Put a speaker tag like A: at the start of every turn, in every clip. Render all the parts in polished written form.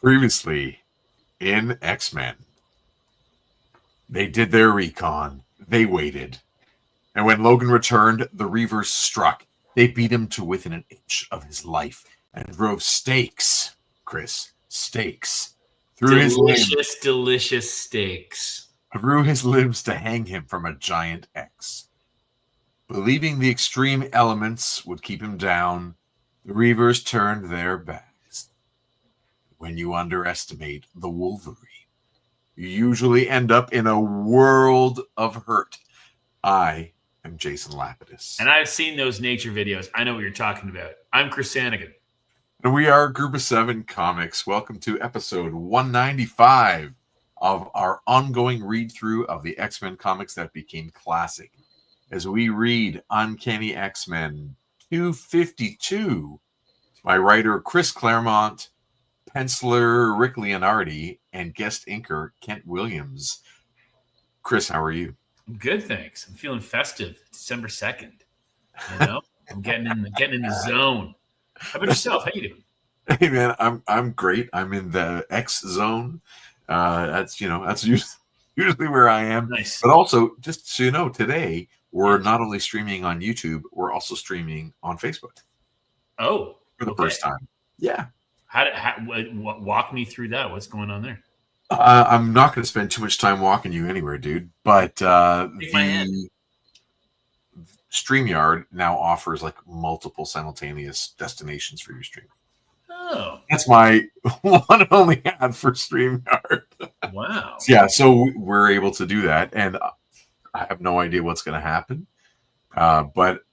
A: Previously in X-Men, they did their recon. They waited. And when Logan returned, the Reavers struck. They beat him to within an inch of his life and drove stakes, Chris, stakes, through his limbs,
B: delicious steaks.
A: Through his limbs to hang him from a giant X. Believing the extreme elements would keep him down, the Reavers turned their backs. When you underestimate the Wolverine, you usually end up in a world of hurt. I am Jason Lapidus.
B: And I've seen those nature videos. I know what you're talking about. I'm Chris Sanigan.
A: And we are Group of Seven Comics. Welcome to episode 195 of our ongoing read-through of the X-Men comics that became classic. As we read Uncanny X-Men 252 by writer Chris Claremont, penciler Rick Leonardi, and guest inker Kent Williams. Chris, how are you?
B: I'm good, thanks. I'm feeling festive. December 2nd. You know, I'm getting in the zone. How about yourself? How you doing?
A: Hey man, I'm great. I'm in the X zone. That's usually where I am.
B: Nice.
A: But also, just so you know, today we're not only streaming on YouTube, we're also streaming on Facebook.
B: Oh,
A: for the first time. Yeah.
B: Walk me through that. What's going on there?
A: I'm not going to spend too much time walking you anywhere, dude. But the StreamYard now offers like multiple simultaneous destinations for your stream.
B: Oh,
A: that's my one and only ad for StreamYard.
B: Wow.
A: Yeah, so we're able to do that, and I have no idea what's going to happen, but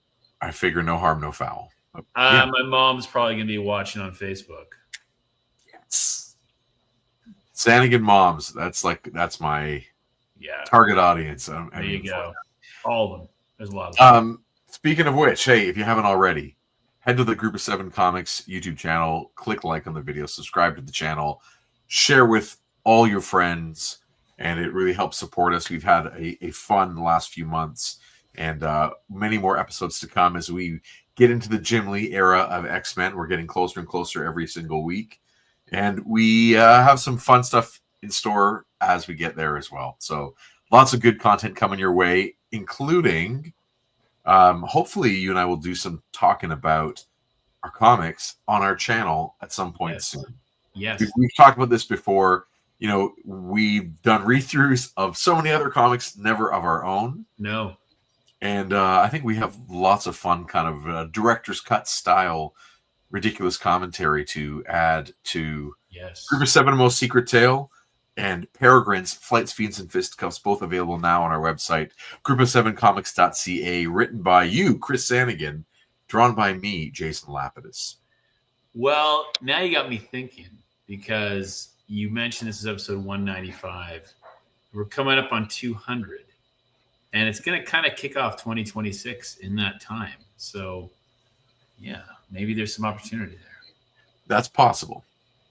A: I figure no harm, no foul.
B: My mom's probably going to be watching on Facebook.
A: Yes. Sanigan moms. That's my target audience.
B: There you go. All of them. There's a lot of
A: them. Speaking of which, hey, if you haven't already, head to the Group of Seven Comics YouTube channel, click like on the video, subscribe to the channel, share with all your friends, and it really helps support us. We've had a fun last few months, and many more episodes to come as we get into the Jim Lee era of X-Men. We're getting closer and closer every single week. And we have some fun stuff in store as we get there as well. So lots of good content coming your way, including hopefully you and I will do some talking about our comics on our channel at some point soon.
B: Yes.
A: We've talked about this before. You know, we've done read-throughs of so many other comics, never of our own.
B: No.
A: And I think we have lots of fun kind of director's cut style ridiculous commentary to add to Group of Seven Most Secret Tale and Peregrine's Flights, Fiends, and Fistcuffs, both available now on our website, group7comics.ca, written by you, Chris Sanigan, drawn by me, Jason Lapidus.
B: Well, now you got me thinking, because you mentioned this is episode 195. We're coming up on 200, and it's going to kind of kick off 2026 in that time. So, yeah. Maybe there's some opportunity there.
A: That's possible.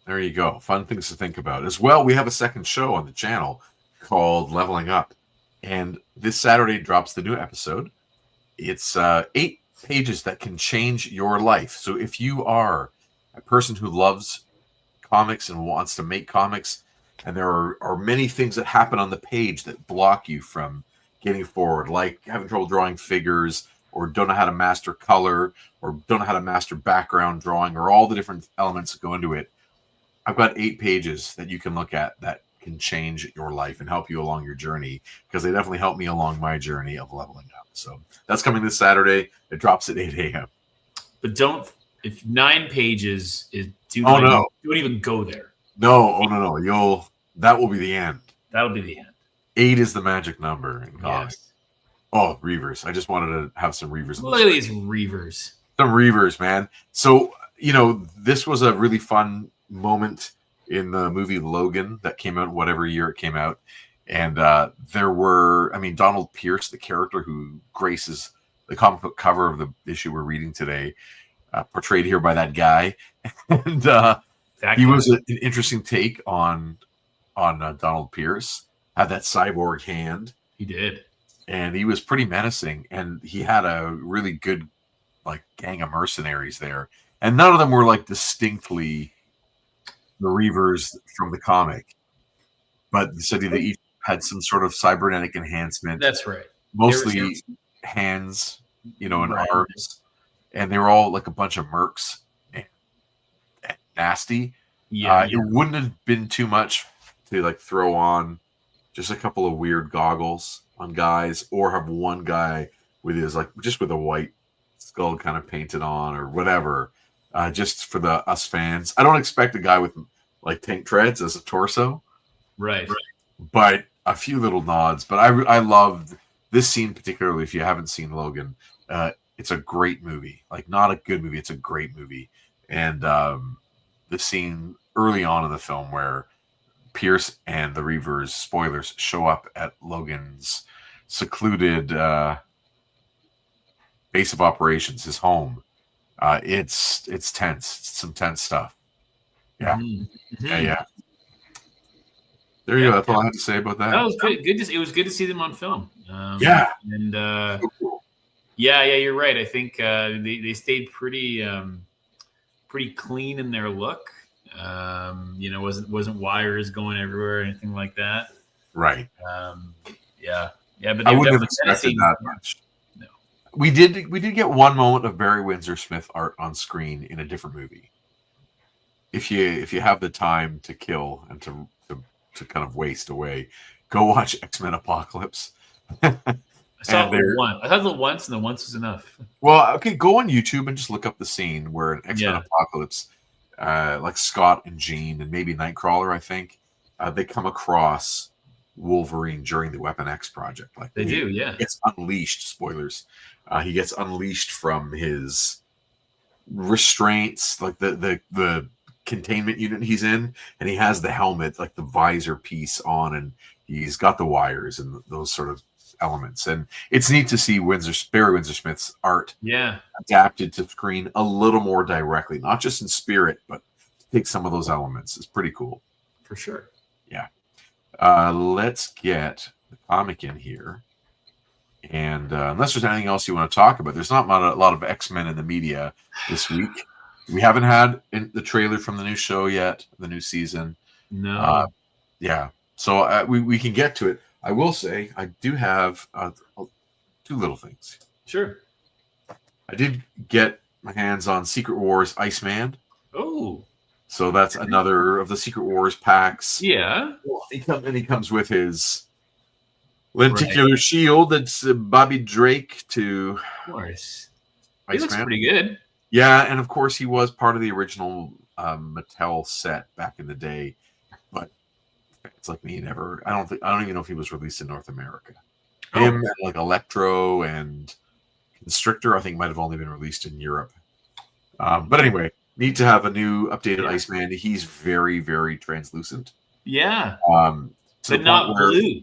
A: There you go. Fun things to think about. As well, we have a second show on the channel called Leveling Up. And this Saturday drops the new episode. It's 8 pages that can change your life. So if you are a person who loves comics and wants to make comics, and there are many things that happen on the page that block you from getting forward, like having trouble drawing figures, or don't know how to master color, or don't know how to master background drawing, or all the different elements that go into it, I've got 8 pages that you can look at that can change your life and help you along your journey, because they definitely helped me along my journey of leveling up. So that's coming this Saturday. It drops at 8 a.m.
B: But if 9 pages is
A: don't
B: even go there.
A: No, that will be the end.
B: That'll be the end.
A: 8 is the magic number in comics.
B: Yes.
A: Oh, Reavers. I just wanted to have some Reavers.
B: Look at these Reavers.
A: Some Reavers, man. So, this was a really fun moment in the movie Logan that came out whatever year it came out. And there were, Donald Pierce, the character who graces the comic book cover of the issue we're reading today, portrayed here by that guy. And he was an interesting take on Donald Pierce. Had that cyborg hand.
B: He did.
A: And he was pretty menacing, and he had a really good gang of mercenaries there, and none of them were distinctly the Reavers from the comic, but they said they each had some sort of cybernetic enhancement.
B: That's right.
A: Mostly hands, and
B: Right.
A: arms, and they were all like a bunch of mercs and nasty.
B: Yeah.
A: It wouldn't have been too much to like throw on just a couple of weird goggles on guys, or have one guy with his just with a white skull kind of painted on or whatever, just for us fans. I don't expect a guy with like tank treads as a torso,
B: Right.
A: but a few little nods. But I loved this scene particularly. If you haven't seen Logan, it's a great movie. Like, not a good movie, it's a great movie. And the scene early on in the film where Pierce and the Reavers, spoilers, show up at Logan's secluded base of operations, his home. It's tense. It's some tense stuff. Yeah.
B: Mm-hmm.
A: Yeah. There you go. That's all I had to say about that.
B: That was good. It was good to see them on film. And yeah, you're right. I think they stayed pretty clean in their look. Wasn't wires going everywhere or anything like that.
A: Right.
B: Yeah. But
A: I wouldn't have expected that much.
B: No.
A: We did get one moment of Barry Windsor Smith art on screen in a different movie. If you have the time to kill and to kind of waste away, go watch X-Men Apocalypse.
B: I saw it once. I thought the once, and the once was enough.
A: Well, okay, go on YouTube and just look up the scene where in X-Men Apocalypse, like Scott and Jean and maybe Nightcrawler, I think, they come across Wolverine during the Weapon X project. Like,
B: they do, yeah.
A: Gets unleashed. Spoilers. He gets unleashed from his restraints, like the containment unit he's in, and he has the helmet, like the visor piece on, and he's got the wires and those sort of elements. And it's neat to see Barry Windsor Smith's art adapted to screen a little more directly, not just in spirit, but take some of those elements. It's pretty cool.
B: For sure.
A: Yeah. Let's get the comic in here. And unless there's anything else you want to talk about, there's not a lot of X-Men in the media this week. We haven't had the trailer from the new show yet, the new season.
B: No.
A: Yeah. So we can get to it. I will say I do have two little things.
B: Sure.
A: I did get my hands on Secret Wars Iceman.
B: Oh.
A: So that's another of the Secret Wars packs.
B: Yeah.
A: He comes with his lenticular shield. That's Bobby Drake to.
B: Of course.
A: Iceman.
B: He looks pretty good.
A: Yeah, and of course he was part of the original Mattel set back in the day, but it's like me, I don't even know if he was released in North America. Him and like Electro and Constrictor, I think, might have only been released in Europe. But anyway, need to have a new updated Iceman. He's very, very translucent.
B: Yeah.
A: But
B: not blue.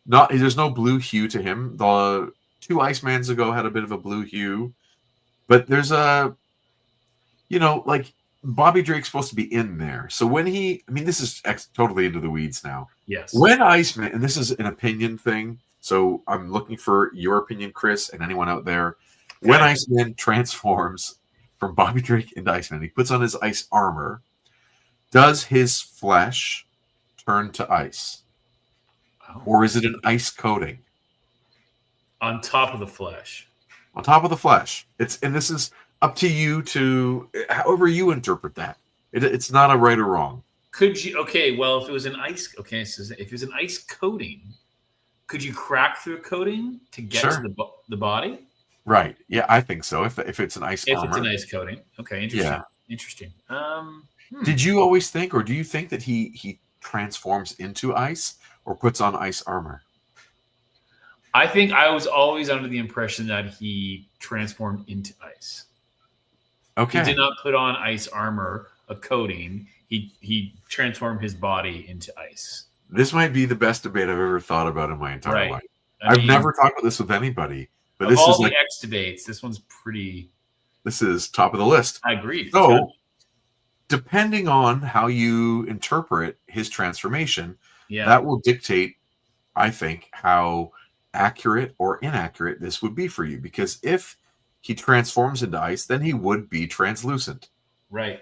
A: There's no blue hue to him. The two Icemans ago had a bit of a blue hue. But there's like Bobby Drake's supposed to be in there. So when this is totally into the weeds now.
B: Yes.
A: When Iceman, and this is an opinion thing, so I'm looking for your opinion, Chris, and anyone out there. Okay. When Iceman transforms from Bobby Drake into Iceman, he puts on his ice armor. Does his flesh turn to ice? Oh. Or is it an ice coating?
B: On top of the flesh.
A: On top of the flesh. This is up to you to however you interpret that. It's not a right or wrong.
B: Could you? Okay, well, if it was an ice, so if it was an ice coating, could you crack through a coating to get to the body?
A: Right. Yeah, I think so. If it's an ice armor.
B: If it's an ice coating. Okay. Interesting. Yeah. Interesting.
A: Did you always think, or do you think that he transforms into ice or puts on ice armor?
B: I think I was always under the impression that he transformed into ice.
A: Okay.
B: He did not put on ice armor, a coating. He transformed his body into ice.
A: This might be the best debate I've ever thought about in my entire life. I've never talked about this with anybody. But this is
B: all the X debates, this one's pretty.
A: This is top of the list.
B: I agree.
A: So, depending on how you interpret his transformation, that will dictate, I think, how accurate or inaccurate this would be for you. Because if he transforms into ice, then he would be translucent.
B: Right.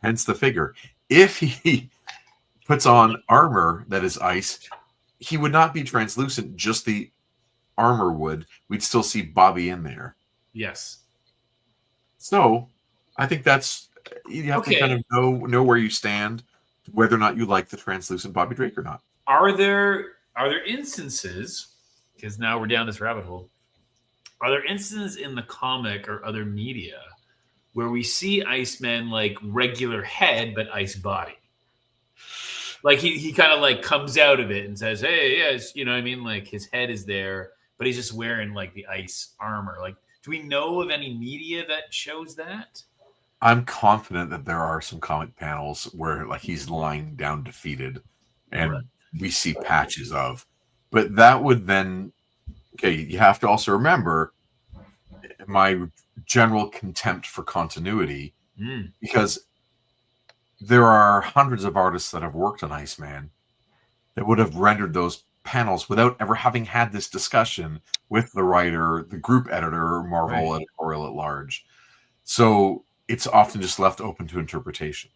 A: Hence the figure. if he puts on armor that is ice, he would not be translucent, just the armor would. We'd still see Bobby in there.
B: Yes.
A: So I think that's, you have to kind of know where you stand, whether or not you like the translucent Bobby Drake or not.
B: Are there instances, because now we're down this rabbit hole, are there instances in the comic or other media where we see Iceman like regular head but ice body? Like he kind of like comes out of it and says, "Hey, yes," you know what I mean? Like his head is there, but he's just wearing like the ice armor. Like, do we know of any media that shows that?
A: I'm confident that there are some comic panels where like he's lying down defeated and we see patches of. But that would then, okay, you have to also remember my general contempt for continuity, because there are hundreds of artists that have worked on Iceman that would have rendered those panels without ever having had this discussion with the writer, the group editor, or Marvel editorial at large. So it's often just left open to interpretation.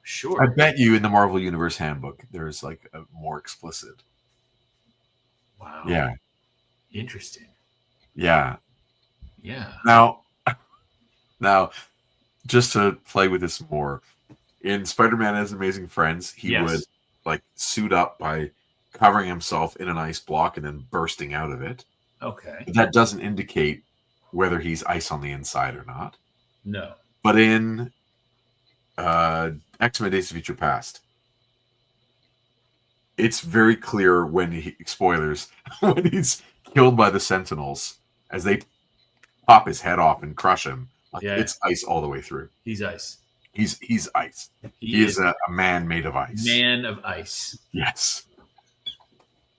B: Sure.
A: I bet you in the Marvel Universe Handbook, there's like a more explicit.
B: Wow.
A: Yeah.
B: Interesting.
A: Yeah.
B: Yeah.
A: Now, just to play with this more, in Spider-Man and His Amazing Friends, he would like suit up by covering himself in an ice block and then bursting out of it.
B: Okay.
A: But that doesn't indicate whether he's ice on the inside or not.
B: No.
A: But in X-Men Days of Future Past, it's very clear when spoilers, when he's killed by the Sentinels, as they pop his head off and crush him. Like, it's ice all the way through.
B: He's ice.
A: He's ice. He is a man made of ice.
B: Man of ice.
A: Yes.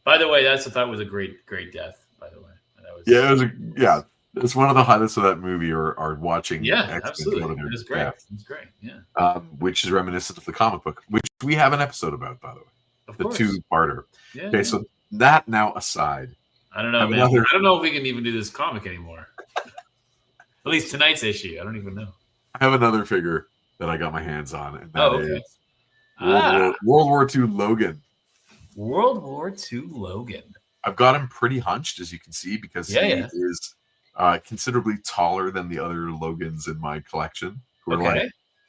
B: By the way, that's what I thought was a great death. By the way,
A: it's one of the highlights of that movie, or watching.
B: Yeah, absolutely. It was great.
A: Yeah.
B: It's great. Yeah.
A: Which is reminiscent of the comic book, which we have an episode about, by the way.
B: Of
A: the
B: course.
A: two-parter.
B: Yeah,
A: okay, so that now aside,
B: I don't know, man. I don't know if we can even do this comic anymore. At least tonight's issue. I don't even know.
A: I have another figure that I got my hands on, and that is World War II Logan.
B: World War II Logan.
A: I've got him pretty hunched, as you can see, because he is considerably taller than the other Logans in my collection.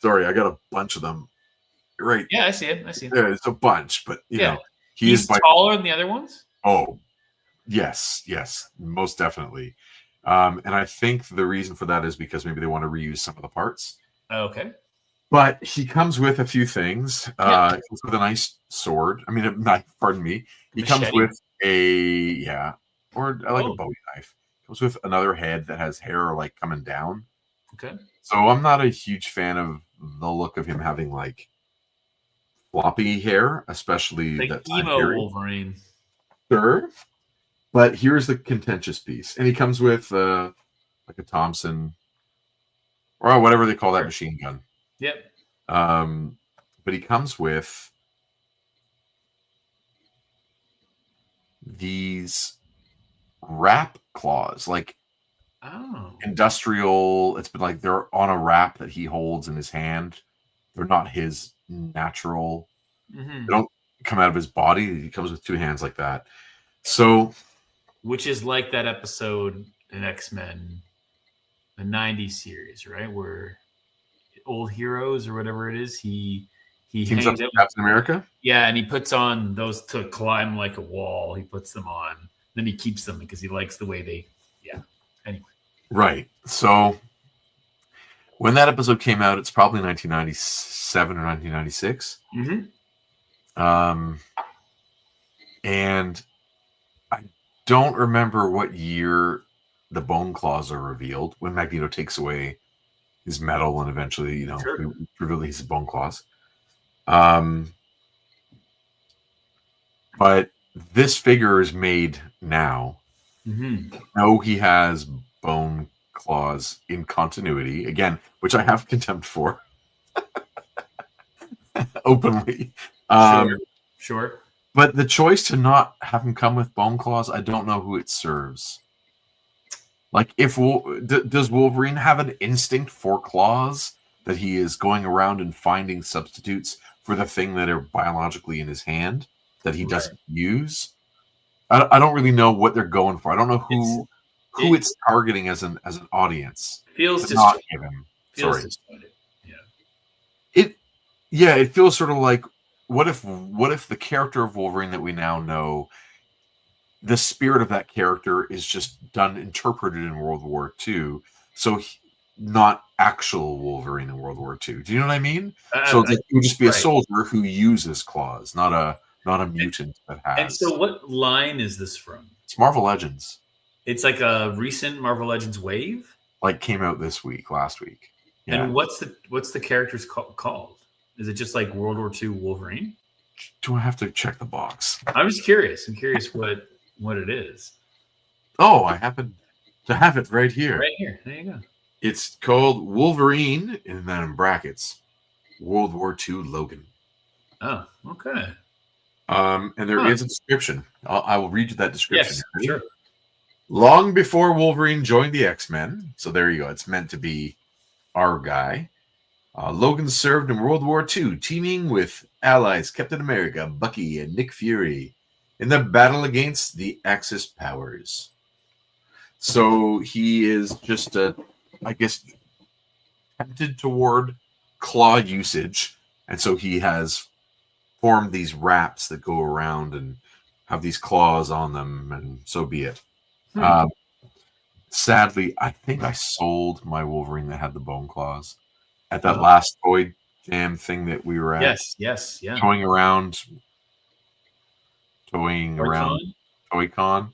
A: Sorry, I got a bunch of them. Right.
B: Yeah, I see it.
A: There's a bunch, but you know,
B: he's taller than the other ones?
A: Oh, yes, most definitely. And I think the reason for that is because maybe they want to reuse some of the parts.
B: Okay.
A: But he comes with a few things. He comes with a nice sword. I mean, a knife, pardon me. He comes with a Bowie knife. Comes with another head that has hair like coming down.
B: Okay.
A: So I'm not a huge fan of the look of him having like floppy hair, especially
B: like
A: that
B: emo Wolverine.
A: Sure. But here's the contentious piece. And he comes with like a Thompson or whatever they call that machine gun.
B: Yep.
A: But he comes with these wrap claws, like industrial. It's been like they're on a wrap that he holds in his hand. They're not his natural. They don't come out of his body. He comes with two hands like that. So,
B: which is like that episode in X-Men, the 90s series, right? Where Old Heroes or whatever it is, he
A: teams up with Captain America.
B: Yeah, and he puts on those to climb like a wall. He puts them on. Then he keeps them because he likes the way they. Yeah. Anyway.
A: Right. So when that episode came out, it's probably 1997 or 1996. And I don't remember what year the bone claws are revealed, when Magneto takes away his metal and eventually, we reveal his bone claws. But this figure is made now. No, he has bone claws in continuity again, which I have contempt for openly.
B: Sure.
A: But the choice to not have him come with bone claws, I don't know who it serves. Like, does Wolverine have an instinct for claws? that he is going around and finding substitutes for the thing that are biologically in his hand that he doesn't use. I don't really know what they're going for. I don't know who it's targeting as an audience.
B: Feels
A: not give him.
B: Feels
A: Sorry.
B: Yeah.
A: It feels sort of like what if the character of Wolverine that we now know, the spirit of that character is just interpreted in World War II. So not actual Wolverine in World War II. Do you know what I mean? So it would just be a soldier who uses claws, not a mutant that has.
B: And so what line is this from?
A: It's Marvel Legends.
B: It's like a recent Marvel Legends wave?
A: Like came out last week. Yeah.
B: And what's the character's called? Is it just like World War II Wolverine?
A: Do I have to check the box?
B: I'm just curious. I'm curious what it is.
A: Oh, I happen to have it right here.
B: Right here. There you go.
A: It's called Wolverine, and then in brackets, World War II Logan.
B: Oh, okay.
A: And there is a description. I will read you that description.
B: Yes, sure.
A: Long before Wolverine joined the X-Men, so there you go. It's meant to be our guy. Logan served in World War II, teaming with allies Captain America, Bucky, and Nick Fury in the battle against the Axis powers. So he is just I guess, tempted toward claw usage, and so he has formed these wraps that go around and have these claws on them, and so be it. Sadly, I think I sold my Wolverine that had the bone claws at that last Toy Jam thing that we were at.
B: Yes, yeah.
A: Toying around Toy-Con.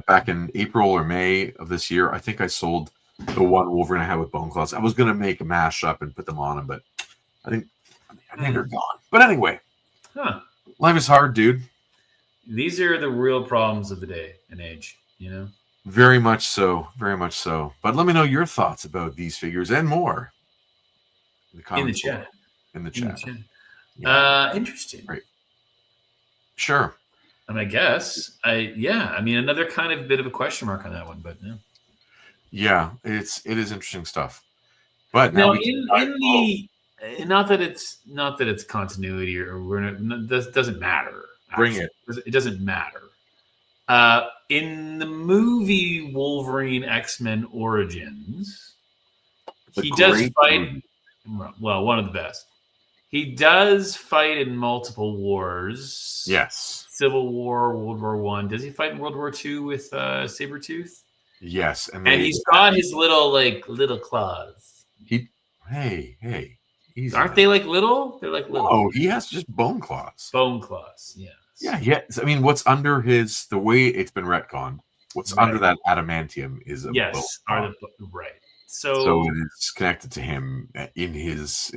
A: Back in April or May of this year. I think I sold the one Wolverine I had with bone claws. I was going to make a mashup and put them on him, but I think they're gone. But anyway, life is hard, dude.
B: These are the real problems of the day and age, you know?
A: Very much so. Very much so. But let me know your thoughts about these figures and more.
B: In the chat.
A: Yeah.
B: Interesting.
A: Right. Sure.
B: I mean, I guess. Another kind of bit of a question mark on that one, but no.
A: Yeah, it is interesting stuff. But
B: now not that it's continuity or that doesn't matter.
A: Bring it.
B: It doesn't matter. In the movie Wolverine X-Men Origins, he does fight. Well, one of the best. He does fight in multiple wars.
A: Yes.
B: Civil War, World War I. Does he fight in World War II with Sabretooth?
A: Yes.
B: And he's got his little claws.
A: Hey. Easy.
B: Aren't they like little? They're like little.
A: Oh, he has just bone claws.
B: Bone claws, yes.
A: Yeah. I mean, what's under the way it's been retconned, what's under that adamantium is a bone claw.
B: Right.
A: So it is connected to him in his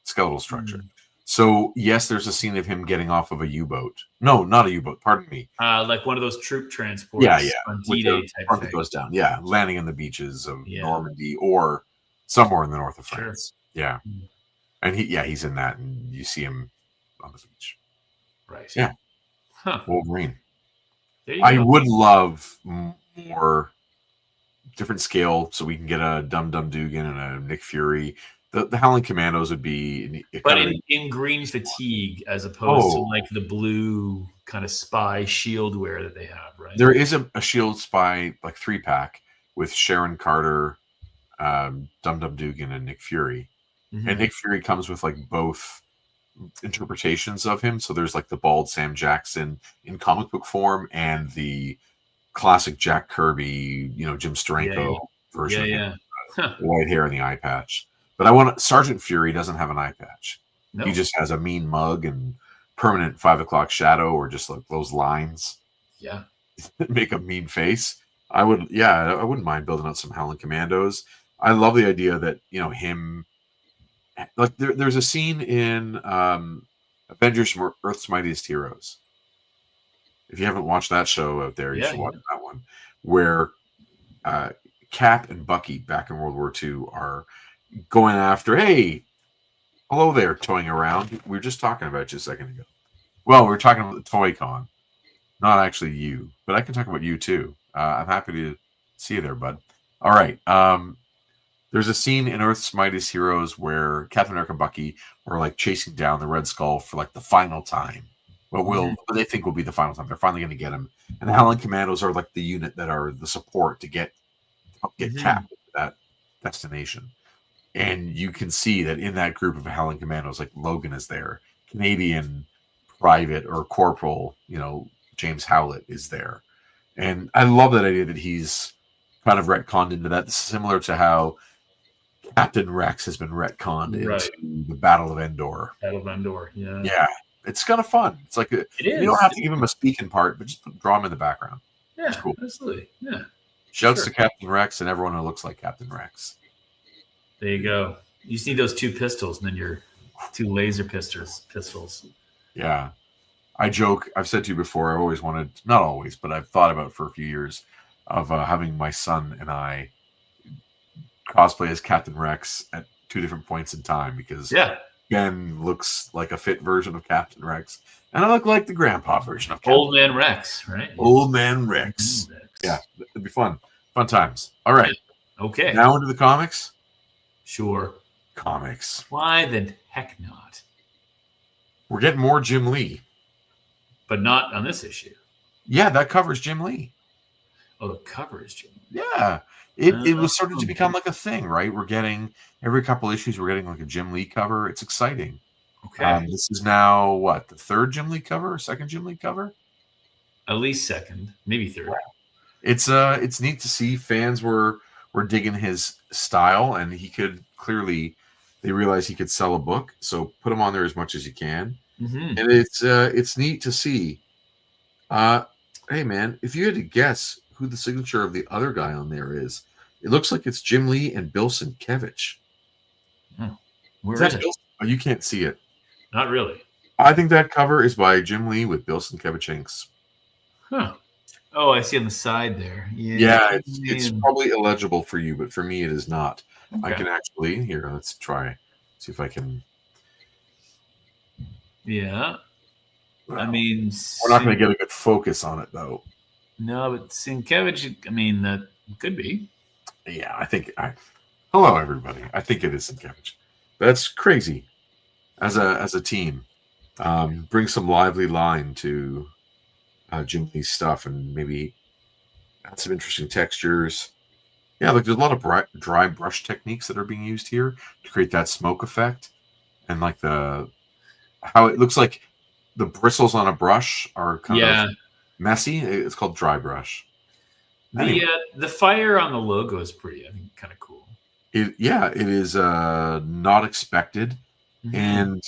A: skeletal structure. So yes, there's a scene of him getting off of a U-boat. No, not a U-boat. Pardon me.
B: Like one of those troop transports.
A: Yeah.
B: On D-Day type thing.
A: Goes down. Yeah, landing on the beaches of Normandy or somewhere in the north of France. Sure. Yeah, and he's in that, and you see him on the beach.
B: Right.
A: Yeah. Wolverine.
B: I
A: would love more different scale, so we can get a Dum Dum Dugan and a Nick Fury. The Howling Commandos would be,
B: but in green fatigue as opposed to like the blue kind of spy shield wear that they have, right?
A: There is a shield spy like 3-pack with Sharon Carter, Dum Dum Dugan, and Nick Fury. Mm-hmm. And Nick Fury comes with like both interpretations of him. So there's like the bald Sam Jackson in comic book form and the classic Jack Kirby, Jim Steranko version.
B: Yeah.
A: White hair and the eye patch. But Sergeant Fury doesn't have an eye patch.
B: No.
A: He just has a mean mug and permanent 5 o'clock shadow, or just like those lines.
B: Yeah.
A: Make a mean face. I wouldn't mind building out some Howling Commandos. I love the idea that, him, like there's a scene in Avengers Earth's Mightiest Heroes. If you haven't watched that show out there, you should watch that one, where Cap and Bucky back in World War II are going after, hey, hello there, toying around. We were just talking about you a second ago. Well, we were talking about the Toy-Con. Not actually you, but I can talk about you too. I'm happy to see you there, bud. All right. There's a scene in Earth's Mightiest Heroes where Captain America and Bucky are like chasing down the Red Skull for like the final time. What they think will be the final time. They're finally going to get him. And the Howling Commandos are like the unit that are the support to get Cap to that destination. And you can see that in that group of Howling Commandos, like Logan is there, Canadian Private or Corporal, James Howlett is there. And I love that idea that he's kind of retconned into that, similar to how Captain Rex has been retconned into the Battle of Endor.
B: Battle of Endor, yeah.
A: Yeah, it's kind of fun. It's like you don't have to give him a speaking part, but just draw him in the background.
B: Yeah,
A: it's cool.
B: Absolutely. Yeah.
A: Shouts to Captain Rex and everyone who looks like Captain Rex.
B: There you go. You just need those 2 pistols and then your 2 laser pistols.
A: Yeah. I joke, I've said to you before, I always wanted, not always, but I've thought about it for a few years of having my son and I cosplay as Captain Rex at 2 different points in time because Ben looks like a fit version of Captain Rex and I look like the grandpa version of Captain
B: Old Man Rex, right?
A: Old Man Rex. Yeah, it'd be fun. Fun times. All right.
B: Okay.
A: Now into the comics?
B: Sure.
A: Comics.
B: Why the heck not?
A: We're getting more Jim Lee.
B: But not on this issue.
A: Yeah, that covers Jim Lee.
B: Oh, the cover is Jim Lee.
A: Yeah. It was starting to become like a thing, right? We're getting, every couple issues, we're getting like a Jim Lee cover. It's exciting.
B: Okay.
A: This is now, what, the 3rd Jim Lee cover or 2nd Jim Lee cover?
B: At least 2nd, maybe 3rd.
A: Wow. It's neat to see fans were digging his style, and he could clearly, they realized he could sell a book, so put him on there as much as you can.
B: Mm-hmm.
A: And it's neat to see. Hey man, if you had to guess who the signature of the other guy on there is, it looks like it's Jim Lee and Bill Sienkiewicz.
B: Oh, where is it?
A: Oh, you can't see it.
B: Not really.
A: I think that cover is by Jim Lee with Bill Sienkiewicz inks.
B: Huh. Oh, I see on the side there.
A: Yeah, it's probably illegible for you, but for me it is not. Okay. I can actually, here, let's try, see if I can.
B: Yeah.
A: Well,
B: I mean,
A: we're not going to get a good focus on it, though.
B: No, but Sienkiewicz, I mean, that could be.
A: Yeah, I think. Hello, everybody. I think it is Sienkiewicz. That's crazy. As a team, bring some lively line to Jim Lee's stuff, and maybe add some interesting textures. Yeah, like there's a lot of dry brush techniques that are being used here to create that smoke effect, and like how it looks like the bristles on a brush are kind of messy. It's called dry brush. Anyway.
B: The fire on the logo is pretty, I think, kind of cool.
A: It is not expected. Mm-hmm. And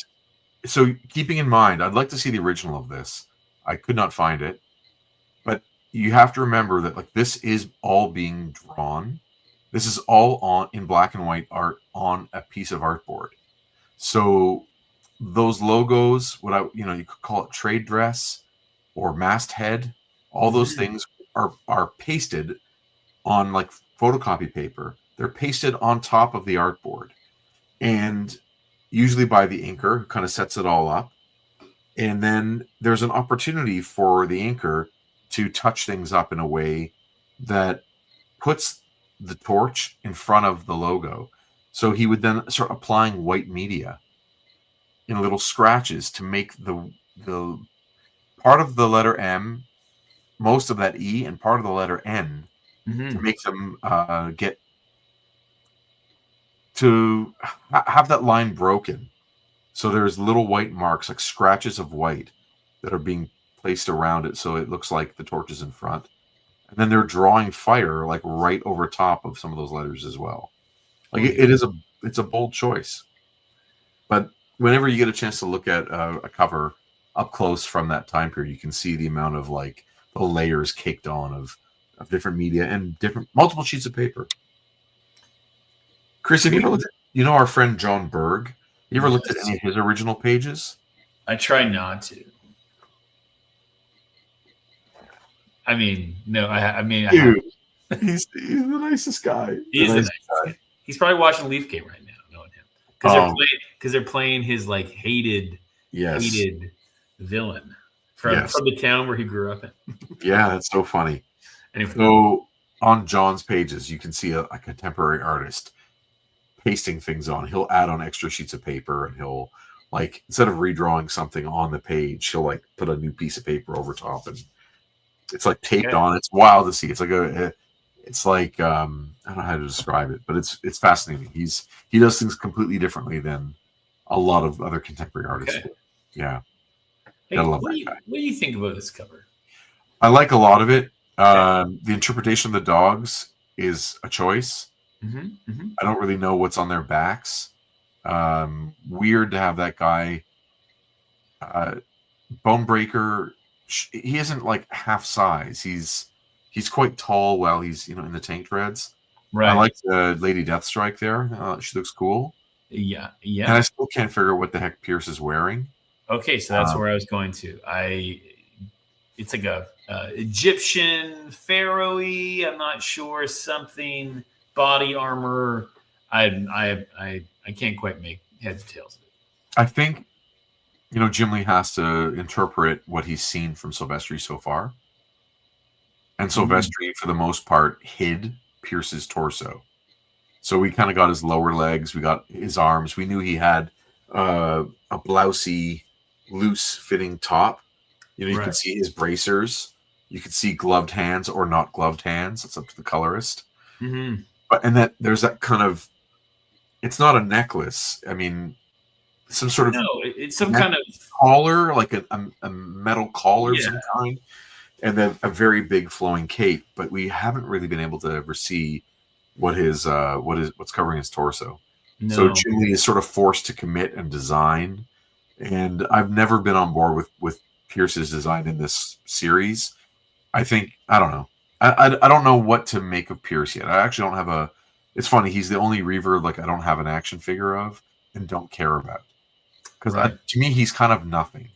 A: so keeping in mind, I'd like to see the original of this. I could not find it. But you have to remember that like this is all being drawn. This is all in black and white art on a piece of artboard. So those logos, you could call it trade dress or masthead, all those things are pasted on like photocopy paper. They're pasted on top of the artboard, and usually by the inker who kind of sets it all up. And then there's an opportunity for the inker to touch things up in a way that puts the torch in front of the logo. So he would then start applying white media in little scratches to make the part of the letter M, most of that E, and part of the letter N to make them get to have that line broken. So there's little white marks, like scratches of white, that are being placed around it, so it looks like the torch is in front. And then they're drawing fire like right over top of some of those letters as well. Like it's a bold choice. But whenever you get a chance to look at a cover up close from that time period, you can see the amount of like the layers caked on of different media and multiple sheets of paper. Chris, have you ever looked at, our friend John Berg? You ever looked at any of his original pages?
B: I try not to. I mean, no.
A: Dude, he's the nicest guy.
B: He's the nicest guy. He's probably watching Leaf Game right now, knowing him, because they're playing his like hated villain from the town where he grew up in.
A: Yeah, that's so funny.
B: Anyway.
A: So on John's pages, you can see a contemporary artist pasting things on. He'll add on extra sheets of paper, and he'll like instead of redrawing something on the page, he'll like put a new piece of paper over top, and it's like taped on. It's wild to see. It's like I don't know how to describe it, but it's fascinating. He does things completely differently than a lot of other contemporary artists.
B: Okay.
A: Yeah.
B: Hey, what do you think about this cover?
A: I like a lot of it. The interpretation of the dogs is a choice. I don't really know what's on their backs. Weird to have that guy. Bonebreaker. He isn't like half size. He's quite tall while he's in the tank treads. Right. I like the Lady Deathstrike there. She looks cool.
B: Yeah.
A: And I still can't figure out what the heck Pierce is wearing.
B: Okay, so that's where I was going to. It's like a Egyptian pharaoh-y, I'm not sure, something body armor. I can't quite make heads or tails of it.
A: I think Jim Lee has to interpret what he's seen from Silvestri so far. And Silvestri, for the most part, hid Pierce's torso. So we kind of got his lower legs, we got his arms. We knew he had a blousy, loose-fitting top. You could see his bracers. You could see gloved hands or not gloved hands. It's up to the colorist. But and there's that kind of. It's not a necklace. I mean, some sort of
B: it's some kind of
A: collar, like a metal collar of some kind, and then a very big flowing cape. But we haven't really been able to ever see what's covering his torso. No. So Jim Lee is sort of forced to commit and design. And I've never been on board with Pierce's design in this series. I don't know. I don't know what to make of Pierce yet. I actually don't have it's funny. He's the only Reaver like I don't have an action figure of and don't care about. Because to me, he's kind of nothing.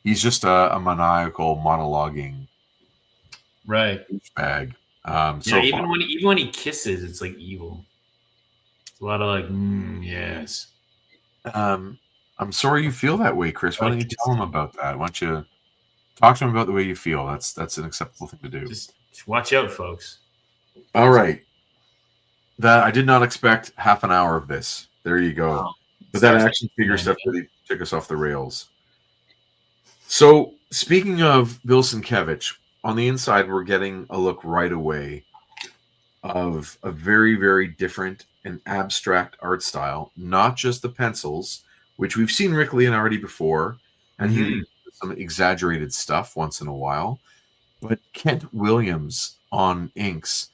A: He's just a maniacal, monologuing bag.
B: Even when he kisses, it's like evil. It's a lot of like, yes.
A: I'm sorry you feel that way, Chris. Why don't you tell him about that? Why don't you talk to him about the way you feel? That's an acceptable thing to do.
B: Just watch out, folks.
A: All right. That I did not expect half an hour of this. There you go. Wow. But that action figure stuff really took us off the rails. So speaking of Bill Sienkiewicz, on the inside we're getting a look right away of a very, very different and abstract art style, not just the pencils, which we've seen Rick Leonardi before, and he does some exaggerated stuff once in a while. But Kent Williams on inks.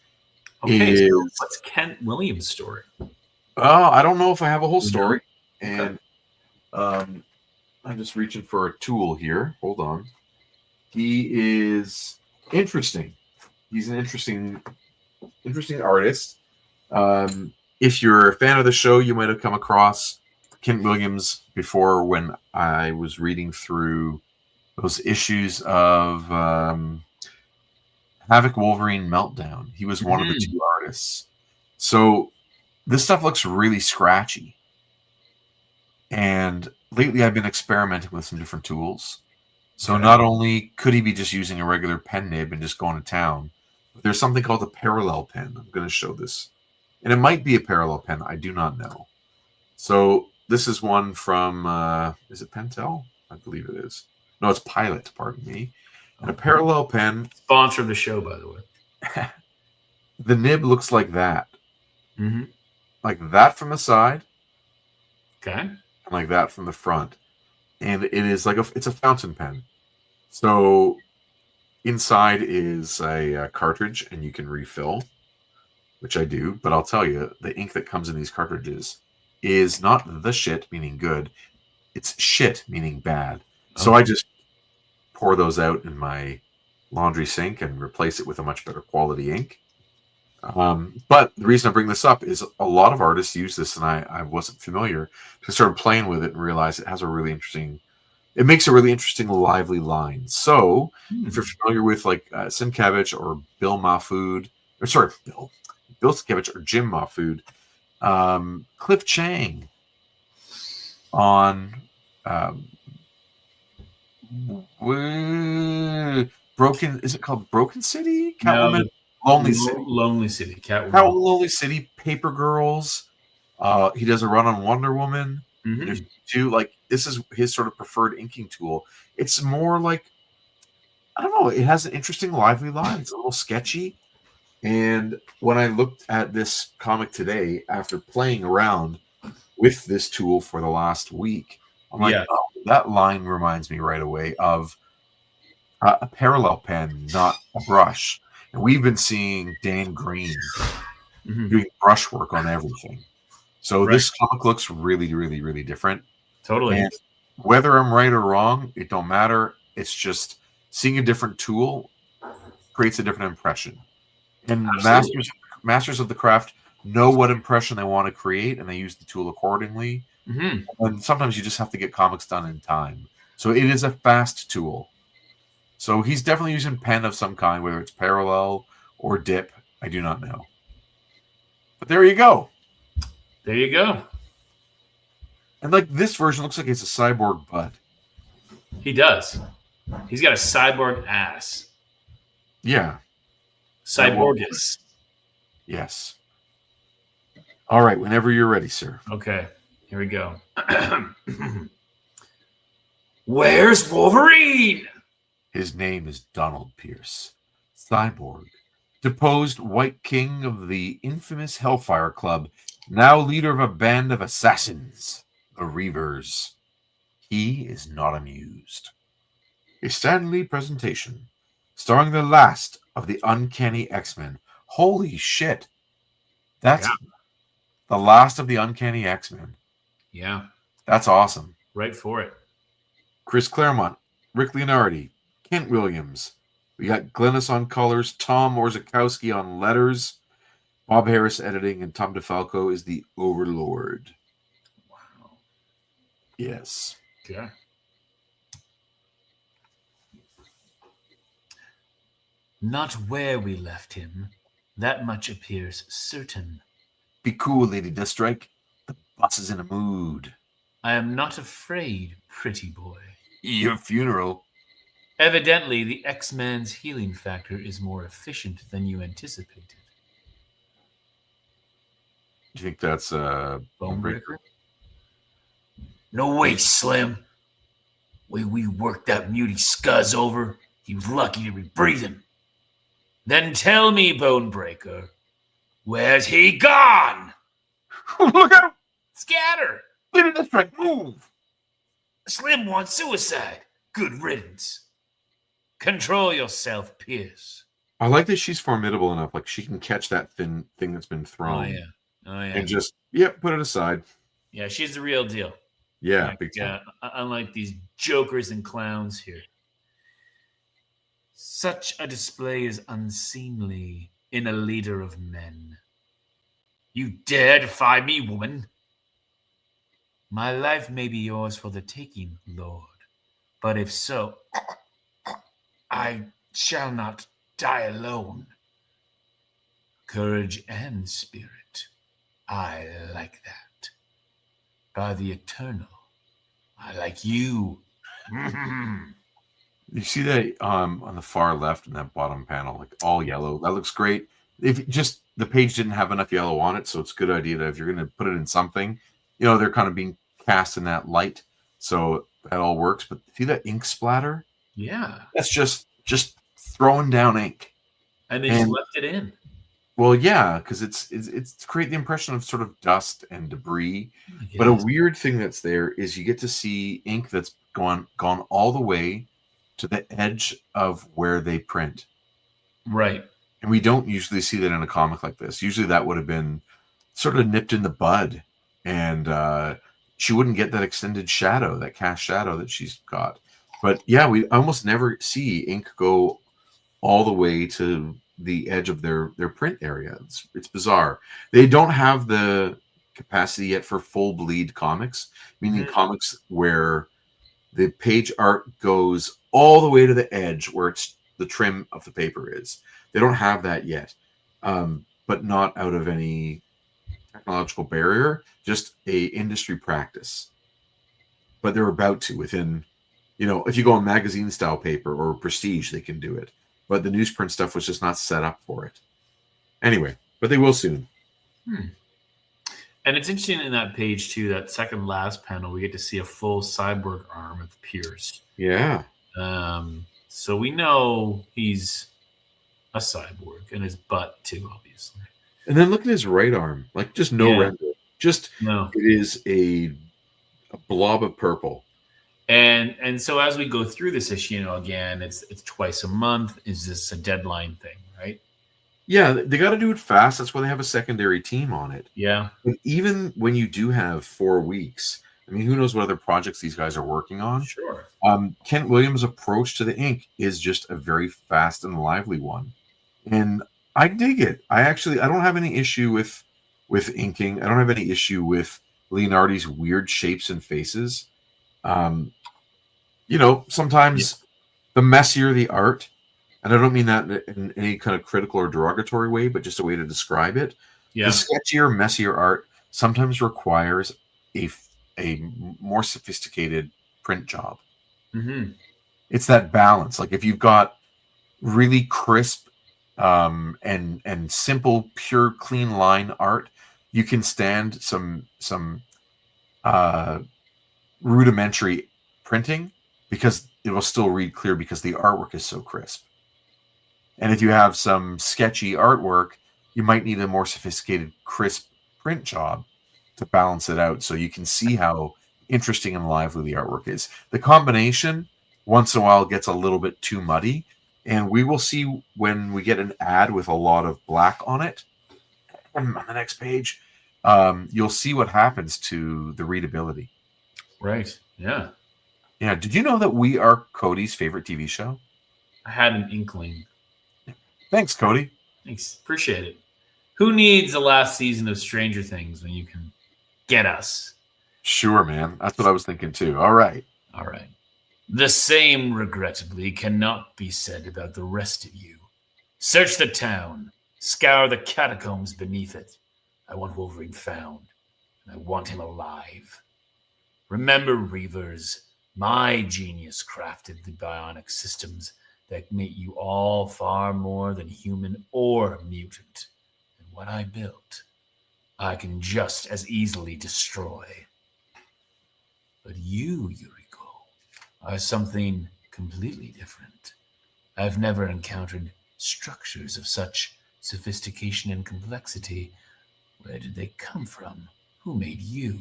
B: Okay, so what's Kent Williams' story?
A: I don't know if I have a whole story. And I'm just reaching for a tool here. Hold on. He is interesting. He's an interesting artist. If you're a fan of the show, you might have come across Kent Williams before when I was reading through those issues of Havoc Wolverine Meltdown. He was one of the two artists. So this stuff looks really scratchy. And lately I've been experimenting with some different tools. So not only could he be just using a regular pen nib and just going to town, but there's something called a parallel pen. I'm going to show this. And it might be a parallel pen. I do not know. So this is one from, is it Pentel? I believe it is. No, it's Pilot, pardon me. And a parallel pen.
B: Sponsor of the show, by the way.
A: The nib looks like that. Like that from the side.
B: Okay.
A: And like that from the front. And it is like it's a fountain pen. So inside is a cartridge and you can refill, which I do. But I'll tell you, the ink that comes in these cartridges is not the shit, meaning good. It's shit, meaning bad. So I just pour those out in my laundry sink and replace it with a much better quality ink. But the reason I bring this up is a lot of artists use this, and I wasn't familiar. So I started playing with it and realized it has it makes a really interesting, lively line. So if you're familiar with like Sienkiewicz or Bill Mahfood, Bill Sienkiewicz or Jim Mahfood, Cliff Chang on is it called Broken City? Catwoman?
B: No, Lonely City. Catwoman.
A: Lonely City. Paper Girls. He does a run on Wonder Woman.
B: Mhm.
A: There's two, like, this is his sort of preferred inking tool. It's more like, I don't know, it has an interesting, lively line. It's a little sketchy. And when I looked at this comic today, after playing around with this tool for the last week, I'm like,
B: Yeah.
A: oh, that line reminds me right away of a parallel pen, not a brush. And we've been seeing Dan Green
B: Mhm.
A: doing brush work on everything. So
B: Right.
A: this comic looks really, really, really different.
B: Totally.
A: And whether I'm right or wrong, it don't matter. It's just seeing a different tool creates a different impression. And
B: Absolutely.
A: masters of the craft know what impression they want to create, and they use the tool accordingly.
B: Mhm.
A: And sometimes you just have to get comics done in time. So it is a fast tool. So he's definitely using pen of some kind, whether it's parallel or dip. I do not know. But there you go.
B: There you go.
A: And like this version looks like it's a cyborg butt.
B: He does. He's got a cyborg ass.
A: Yeah.
B: Cyborgus.
A: Yes. All right. Whenever you're ready, sir.
B: Okay. Here we go. Where's Wolverine?
A: His name is Donald Pierce. Cyborg. Deposed White King of the infamous Hellfire Club, now leader of a band of assassins, the Reavers. He is not amused. A Stan Lee presentation, starring the last of the Uncanny X-Men. Holy shit. That's the last of the Uncanny X-Men.
B: Yeah.
A: That's awesome.
B: Right for it.
A: Chris Claremont, Rick Leonardi, Kent Williams. We got Glennis on colors, Tom Orzechowski on letters, Bob Harris editing, and Tom DeFalco is the Overlord.
B: Wow.
A: Yes.
B: Okay. Not where we left him. That much appears certain.
A: Be cool, Lady Deathstrike. The boss is in a mood.
B: I am not afraid, pretty boy.
A: Your funeral.
B: Evidently, the X-Man's healing factor is more efficient than you anticipated.
A: Do you think that's
B: Bonebreaker? No way, Slim. Way we worked that muty scuzz over, he was lucky to be breathing. Then tell me, Bonebreaker, where's he gone?
A: Look at him!
B: Scatter!
A: Lady Deathstrike, move!
B: Slim wants suicide. Good riddance. Control yourself, Pierce.
A: I like that she's formidable enough. Like, she can catch that thin thing that's been thrown.
B: Oh, yeah.
A: And just, put it aside.
B: Yeah, she's the real deal.
A: Yeah,
B: Like,
A: big time.
B: unlike these jokers and clowns here. Such a display is unseemly in a leader of men. You dare defy me, woman? My life may be yours for the taking, Lord. But if so, I shall not die alone. Courage and spirit. I like that. By the eternal, I like you.
A: You see that on the far left in that bottom panel, like all yellow. That looks great. If just the page didn't have enough yellow on it, so it's a good idea that if you're going to put it in something, they're kind of being cast in that light, so that all works. But see that ink splatter?
B: Yeah.
A: That's just throwing down ink.
B: And they just left it in.
A: Well, yeah, because it's to create the impression of sort of dust and debris. But a weird thing that's there is you get to see ink that's gone all the way to the edge of where they print.
B: Right.
A: And we don't usually see that in a comic like this. Usually that would have been sort of nipped in the bud, and she wouldn't get that extended shadow, that cast shadow that she's got. But yeah, we almost never see ink go all the way to the edge of their print area. It's bizarre. They don't have the capacity yet for full bleed comics, meaning comics where the page art goes all the way to the edge where it's the trim of the paper is. They don't have that yet, but not out of any technological barrier, just a industry practice. But they're about to within, if you go on magazine style paper or prestige, they can do it. But the newsprint stuff was just not set up for it. Anyway, but they will soon.
B: And it's interesting in that page too, that second last panel, we get to see a full cyborg arm of Pierce.
A: Yeah.
B: So we know he's a cyborg, and his butt too, obviously.
A: And then look at his right arm, like just no render. Just
B: no.
A: It is a blob of purple.
B: And so as we go through this issue, again, it's twice a month. Is this a deadline thing, right?
A: Yeah, they got to do it fast. That's why they have a secondary team on it.
B: Yeah.
A: But even when you do have 4 weeks, I mean, who knows what other projects these guys are working on?
B: Sure.
A: Kent Williams' approach to the ink is just a very fast and lively one, and I dig it. I don't have any issue with inking. I don't have any issue with Leonardi's weird shapes and faces. Sometimes the messier the art, and I don't mean that in any kind of critical or derogatory way, but just a way to describe it.
B: Yeah.
A: The sketchier, messier art sometimes requires a more sophisticated print job.
B: Mm-hmm.
A: It's that balance. Like if you've got really crisp and simple, pure, clean line art, you can stand some rudimentary printing because it will still read clear because the artwork is so crisp. And if you have some sketchy artwork, you might need a more sophisticated, crisp print job to balance it out so you can see how interesting and lively the artwork is. The combination, once in a while, gets a little bit too muddy, and we will see when we get an ad with a lot of black on it. On the next page, you'll see what happens to the readability.
B: Right. Yeah.
A: Yeah. Did you know that we are Cody's favorite TV show?
B: I had an inkling.
A: Thanks, Cody.
B: Thanks. Appreciate it. Who needs the last season of Stranger Things when you can get us?
A: Sure, man. That's what I was thinking too. All right.
B: All right. The same, regrettably, cannot be said about the rest of you. Search the town. Scour the catacombs beneath it. I want Wolverine found, and I want him alive. Remember, Reavers, my genius crafted the bionic systems that make you all far more than human or mutant. And what I built, I can just as easily destroy. But you, Yuriko, are something completely different. I've never encountered structures of such sophistication and complexity. Where did they come from? Who made you?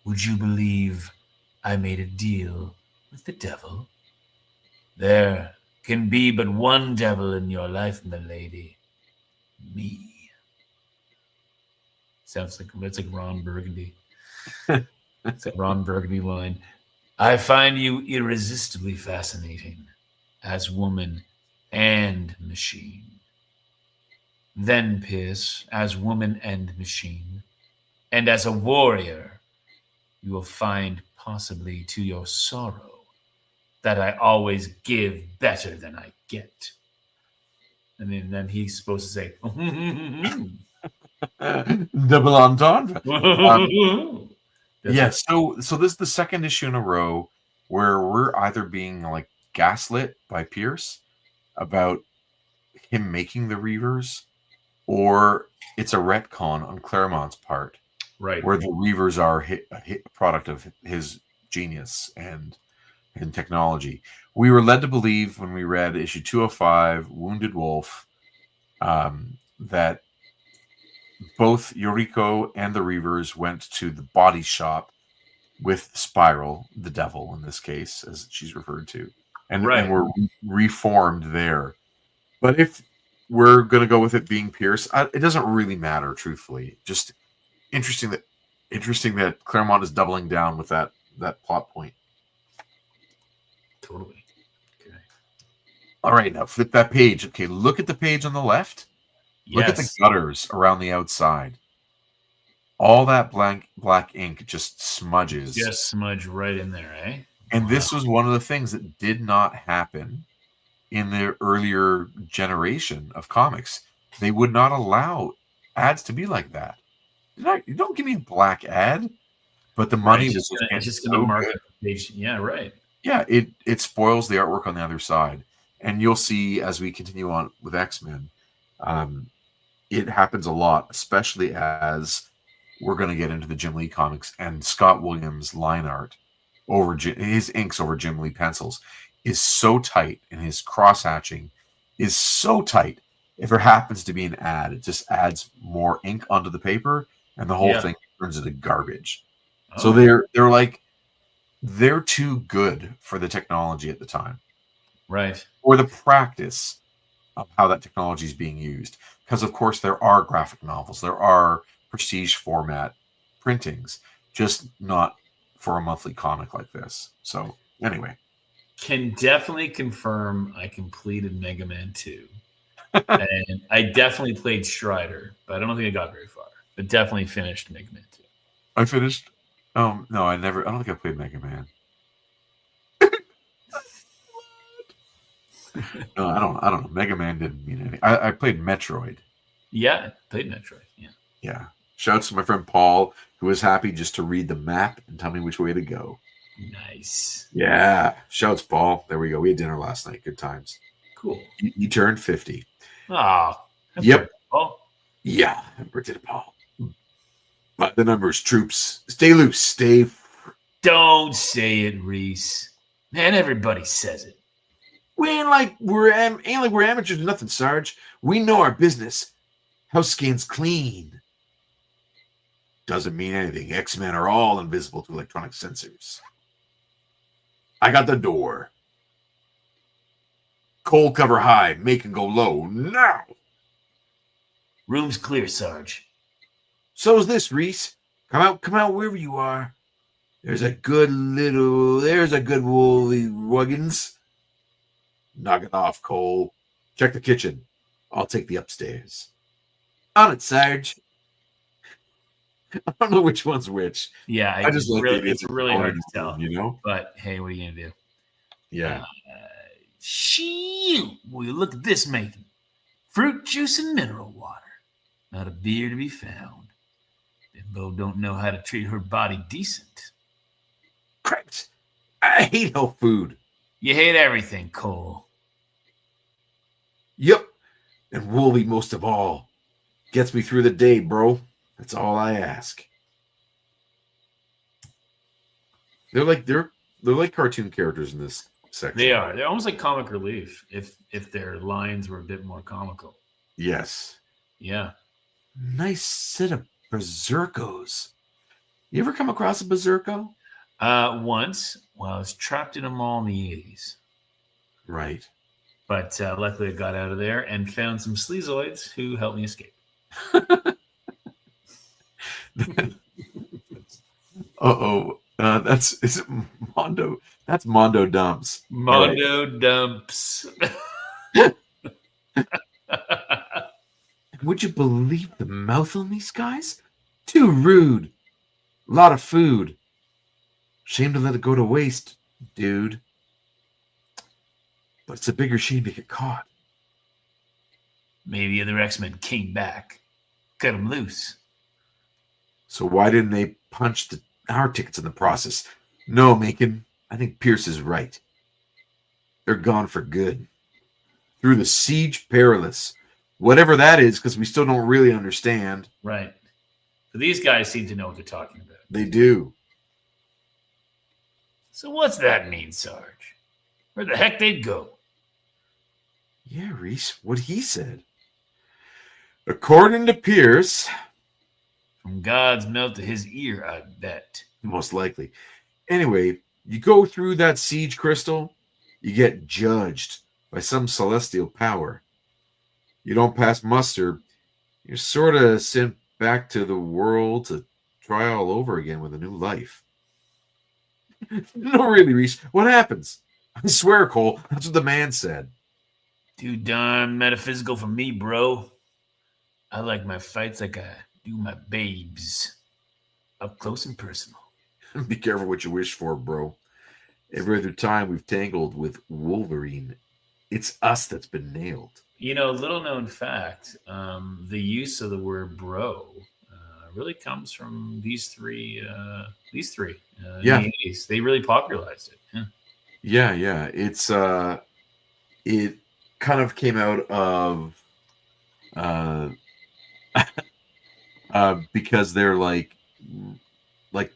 B: Would you believe I made a deal with the devil? There can be but one devil in your life, milady. Me. Sounds like it's like Ron Burgundy. It's a Ron Burgundy line. I find you irresistibly fascinating as woman and machine. Then, Pierce, as woman and machine, and as a warrior, you will find, possibly to your sorrow, that I always give better than I get. And then he's supposed to say,
A: double entendre.
B: Yes.
A: So this is the second issue in a row where we're either being like gaslit by Pierce about him making the Reavers, or it's a retcon on Claremont's part,
B: right?
A: Where the Reavers are a product of his genius and technology. We were led to believe when we read issue 205, Wounded Wolf, that both Yuriko and the Reavers went to the body shop with Spiral, the devil in this case, as she's referred to, and were reformed there. But if we're going to go with it being Pierce, it doesn't really matter, truthfully. Just interesting that Claremont is doubling down with that plot point.
B: Totally. Okay.
A: All right, now flip that page. Okay, look at the page on the left. Look at the gutters around the outside. All that black ink just smudges.
B: Just smudge right in there, eh?
A: And this was one of the things that did not happen in the earlier generation of comics. They would not allow ads to be like that. You don't give me a black ad, but the money was
B: just going to mark the page. Yeah, right.
A: Yeah, it spoils the artwork on the other side. And you'll see as we continue on with X-Men, it happens a lot, especially as we're going to get into the Jim Lee comics, and Scott Williams' line art over his inks over Jim Lee pencils is so tight, and his cross hatching is so tight. If there happens to be an ad, it just adds more ink onto the paper, and the whole thing turns into garbage.
B: Oh.
A: So they're too good for the technology at the time,
B: right?
A: Or the practice of how that technology is being used. Because of course there are graphic novels, there are prestige format printings, just not for a monthly comic like this. So anyway,
B: can definitely confirm I completed Mega Man 2. And I definitely played Strider, but I don't think I got very far. But definitely finished Mega Man 2.
A: I finished. No, I don't think I played Mega Man. No, I don't know. Mega Man didn't mean anything. I played Metroid.
B: Yeah, I played Metroid.
A: Yeah. Shouts to my friend Paul, who was happy just to read the map and tell me which way to go.
B: Nice.
A: Yeah. Shouts, Paul. There we go. We had dinner last night. Good times.
B: Cool.
A: He turned 50.
B: Oh.
A: Yep.
B: Paul.
A: Yeah. Birthday to Paul. But the numbers, troops. Stay loose.
B: Don't say it, Reese. Man, everybody says it.
A: We ain't like we're amateurs or nothing, Sarge. We know our business. House scan's clean. Doesn't mean anything. X-Men are all invisible to electronic sensors. I got the door. Coal cover high, make and go low. Now.
B: Room's clear, Sarge.
A: So's this, Reese. Come out wherever you are. There's a good woolly Wuggins. Knock it off, Cole. Check the kitchen. I'll take the upstairs. On it, Sarge. I don't know which one's which.
B: Yeah,
A: it's
B: really hard to tell.
A: You know?
B: But hey, what are you going to do?
A: Yeah.
B: Will you look at this making? Fruit juice and mineral water. Not a beer to be found. Bimbo don't know how to treat her body decent.
A: Correct. I hate health food.
B: You hate everything, Cole.
A: Yep. And Wolvie most of all. Gets me through the day, bro. That's all I ask. They're like cartoon characters in this section.
B: They are. They're almost like comic relief if their lines were a bit more comical.
A: Yes.
B: Yeah.
A: Nice set of berserkos. You ever come across a berserko?
B: Once, while I was trapped in a mall in the 80s.
A: Right.
B: But luckily I got out of there and found some sleazoids who helped me escape.
A: Is it Mondo? That's Mondo Dumps.
B: Mondo Dumps.
A: Would you believe the mouth on these guys? Too rude. Lot of food. Shame to let it go to waste, dude. But it's a bigger shame to get caught.
B: Maybe the other X-Men came back. Cut them loose.
A: So why didn't they punch our tickets in the process? No, Macon. I think Pierce is right. They're gone for good. Through the Siege Perilous. Whatever that is, because we still don't really understand.
B: Right. But these guys seem to know what they're talking about.
A: They do.
B: So what's that mean, Sarge? Where the heck they'd go?
A: Yeah, Reese, what he said. According to Pierce...
B: From God's mouth to his ear, I bet.
A: Most likely. Anyway, you go through that siege crystal, you get judged by some celestial power. You don't pass muster, you're sort of sent back to the world to try all over again with a new life. No, really, Reese. What happens? I swear, Cole, that's what the man said.
B: Too darn metaphysical for me, bro. I like my fights like I do my babes. Up close and personal.
A: Be careful what you wish for, bro. Every other time we've tangled with Wolverine, it's us that's been nailed.
B: You know, little known fact, the use of the word bro really comes from these three. In the 80s. They really popularized it.
A: Yeah. It's it kind of came out of because they're like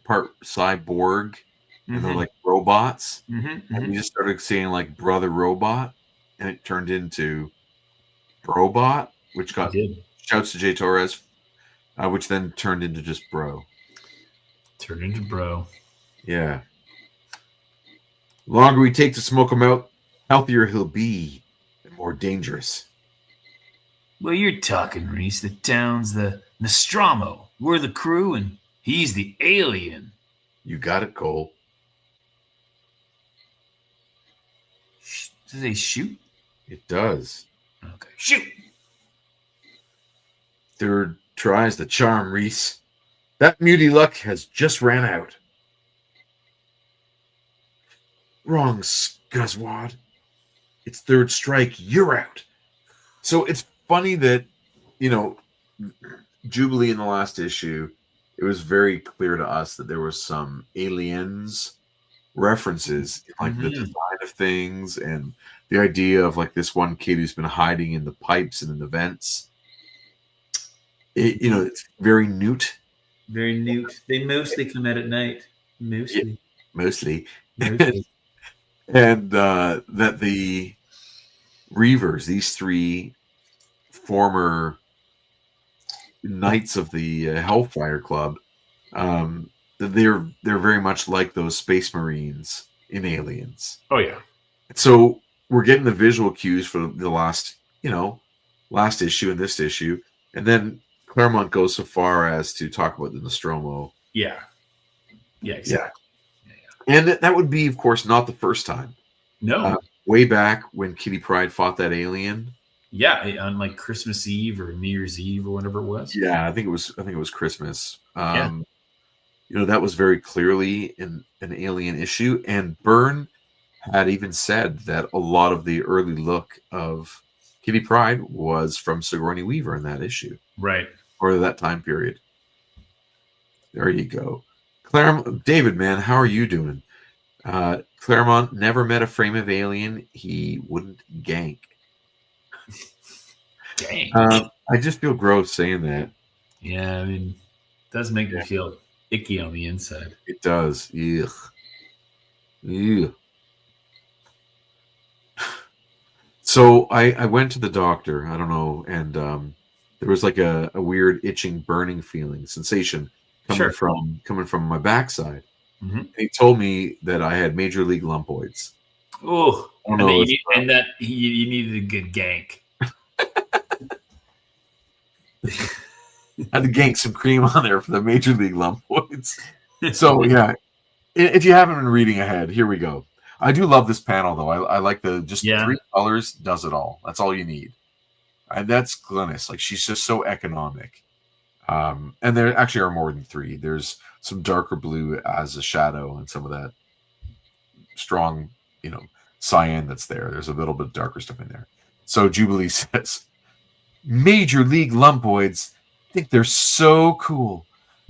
A: part cyborg, and they're like robots. And we just started saying like brother robot, and it turned into Brobot, which got shouts to Jay Torres, which then turned into just Bro.
B: Turned into Bro.
A: Yeah. The longer we take to smoke him out, healthier he'll be and more dangerous.
B: Well, you're talking, Reese. The town's the Nostromo. We're the crew, and he's the alien.
A: You got it, Cole.
B: Does they shoot?
A: It does.
B: Okay. Shoot!
A: Third tries the charm, Reese. That muty luck has just ran out. Wrong, Scuzzwad. It's third strike. You're out. So it's funny that, Jubilee in the last issue, it was very clear to us that there was some aliens references in, like the design of things and the idea of like this one kid who's been hiding in the pipes and in the vents. It's very newt.
B: Very newt. They mostly come out at night. Mostly.
A: Yeah, mostly. And that the Reavers, these three former knights of the Hellfire Club, they're very much like those Space Marines in Aliens.
B: Oh yeah.
A: So we're getting the visual cues for the last issue and this issue, and then Claremont goes so far as to talk about the Nostromo.
B: Yeah. Yeah. Exactly.
A: Yeah. And that would be, of course, not the first time.
B: No.
A: Way back when Kitty Pryde fought that alien.
B: Yeah, on like Christmas Eve or New Year's Eve or whatever it was.
A: Yeah, I think it was Christmas. That was very clearly an alien issue, and Byrne had even said that a lot of the early look of Kitty Pryde was from Sigourney Weaver in that issue,
B: right,
A: or that time period. There you go, Claremont. David, man, how are you doing? Claremont never met a frame of alien he wouldn't gank.
B: Dang.
A: I just feel gross saying that.
B: Yeah, I mean, it does make me feel icky on the inside.
A: It does. Ugh. Ugh. So I went to the doctor, I don't know, and there was like a weird itching, burning feeling, sensation coming from my backside.
B: Mm-hmm.
A: And he told me that I had major league lumpoids.
B: Oh, and that you needed a good gank.
A: I had to gank some cream on there for the major league lumpoids. So yeah, if you haven't been reading ahead, here we go. I do love this panel though. I like the three colors does it all. That's all you need. And that's Glynis. Like she's just so economic. And there actually are more than three. There's some darker blue as a shadow and some of that strong, cyan that's there. There's a little bit darker stuff in there. So Jubilee says, Major League Lumpoids think they're so cool.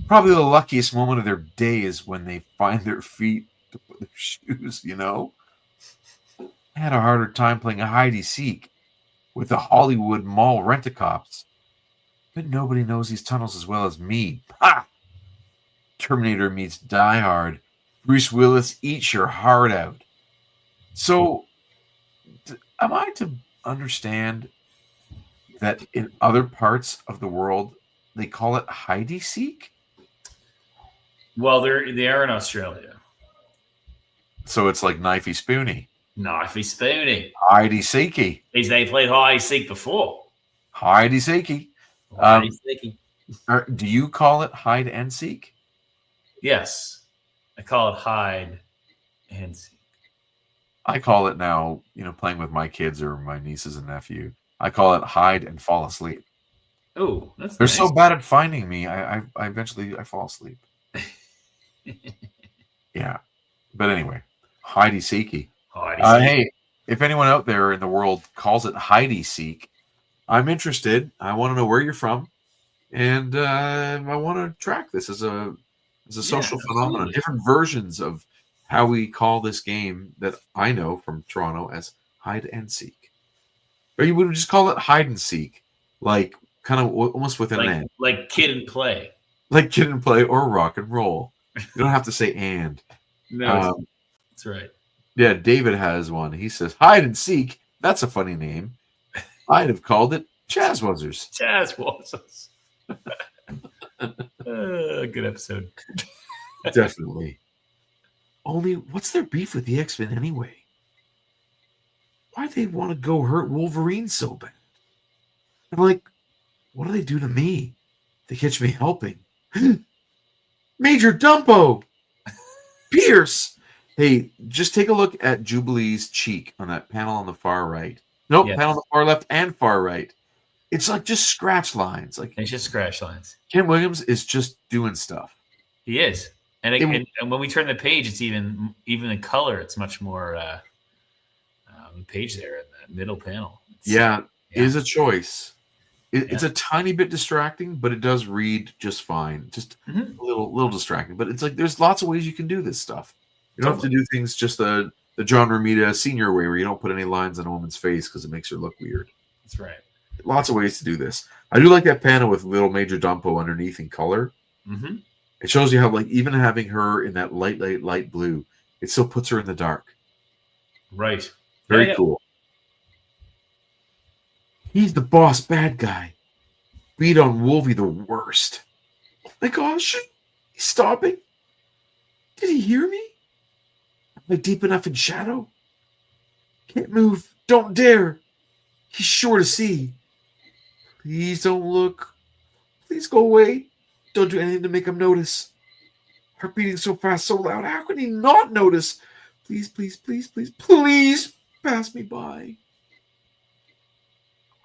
A: Probably the luckiest moment of their day is when they find their feet to put their shoes, I had a harder time playing a hide-and-seek with the Hollywood Mall rent-a-cops. But nobody knows these tunnels as well as me. Ha! Terminator meets Die Hard. Bruce Willis eats your heart out. So, am I to understand that in other parts of the world they call it hide-and-seek?
B: Well, they are in Australia.
A: So it's like knifey spoony.
B: Knifey spoony.
A: Hide-and-seeky.
B: They played hide-and-seek before.
A: Hide-and-seeky. Do you call it hide and seek?
B: Yes. I call it hide and seek.
A: I call it now, playing with my kids or my nieces and nephew. I call it hide and fall asleep.
B: Oh,
A: they're nice. So bad at finding me. I eventually fall asleep. Yeah. But anyway, hide-and-seeky. Hey, if anyone out there in the world calls it hide-and-seek, I'm interested. I want to know where you're from, and I want to track this as a social phenomenon. Different versions of how we call this game that I know from Toronto as hide and seek. Or you would just call it hide and seek, like kind of almost with an and.
B: Like Kid and Play.
A: Like Kid and Play or Rock and Roll. You don't have to say and.
B: No, that's right.
A: Yeah, David has one. He says, Hide and Seek. That's a funny name. I'd have called it Chazwazzers.
B: Chazwazzers. Good episode.
A: Definitely. Only, what's their beef with the X-Men anyway? Why do they want to go hurt Wolverine so bad? I'm like, what do they do to me? They catch me helping. Major Dumbo! Pierce! Hey, just take a look at Jubilee's cheek on that panel on the far right. Nope,
B: Yeah.
A: panel on the far left and far right. It's like just scratch lines. Like
B: It's just scratch lines.
A: Ken Williams is just doing stuff.
B: He is. And when we turn the page, it's even the color. It's much more the page there in the middle panel.
A: Is a choice. It's a tiny bit distracting, but it does read just fine. Just a little distracting. But it's like there's lots of ways you can do this stuff. You don't have to do things just the John Romita senior way where you don't put any lines on a woman's face because it makes her look weird.
B: That's right.
A: Lots of ways to do this. I do like that panel with little Major Dumbo underneath in color.
B: Mm-hmm.
A: It shows you how, like, even having her in that light blue, it still puts her in the dark.
B: Right.
A: Very cool. He's the boss bad guy. Beat on Wolvie the worst. Oh my gosh. He's stopping. Did he hear me? Am I deep enough in shadow? Can't move. Don't dare. He's sure to see. Please don't look. Please go away. Don't do anything to make him notice. Heart beating so fast, so loud. How can he not notice? Please, please, please, please, please pass me by.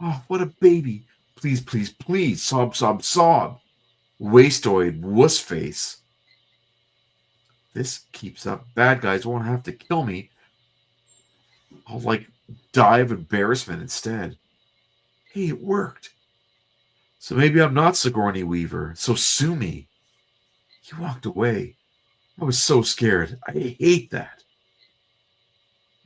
A: Oh, what a baby. Please, please, please. Sob, sob, sob. Wastoid wuss face. This keeps up. Bad guys won't have to kill me. I'll, like, die of embarrassment instead. Hey, it worked. So maybe I'm not Sigourney Weaver. So sue me. He walked away. I was so scared. I hate that.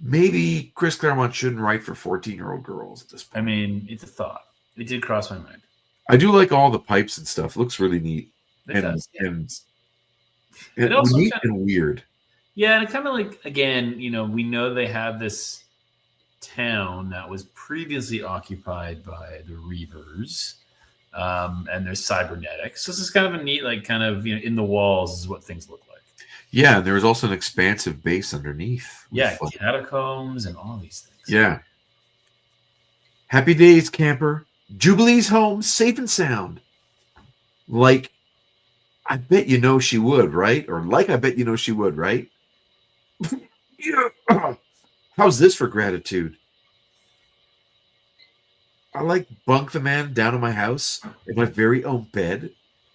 A: Maybe Chris Claremont shouldn't write for 14-year-old girls at this point.
B: I mean, it's a thought. It did cross my mind.
A: I do like all the pipes and stuff. It looks really neat.
B: It does.
A: And
B: also
A: neat and weird.
B: Yeah, and it kind of like, again, we know they have this town that was previously occupied by the Reavers, and there's cybernetics. So this is kind of a neat, like, kind of, in the walls is what things look like.
A: Yeah, and there was also an expansive base underneath.
B: Yeah, catacombs and all these things.
A: Yeah. Happy days, camper. Jubilee's home, safe and sound. Like, I bet you know she would, right? Or like I bet you know she would, right? Yeah. How's this for gratitude? I like bunk the man down in my house in my very own bed,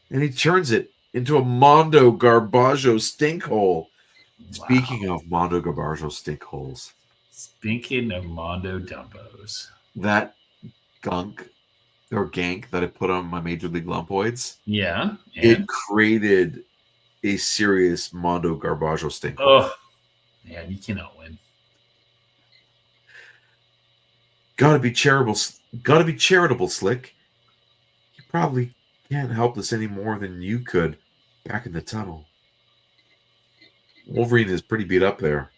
A: and he turns it into a Mondo Garbaggio stink hole. Wow. Speaking of Mondo Garbaggio stink holes.
B: Speaking of Mondo Dumbos.
A: That gunk or gank that I put on my Major League Lumpoids.
B: Yeah.
A: It created a serious Mondo Garbaggio stink hole.
B: Oh, man, you cannot win.
A: Gotta be charitable, Slick. You probably can't help this any more than you could back in the tunnel. Wolverine is pretty beat up there.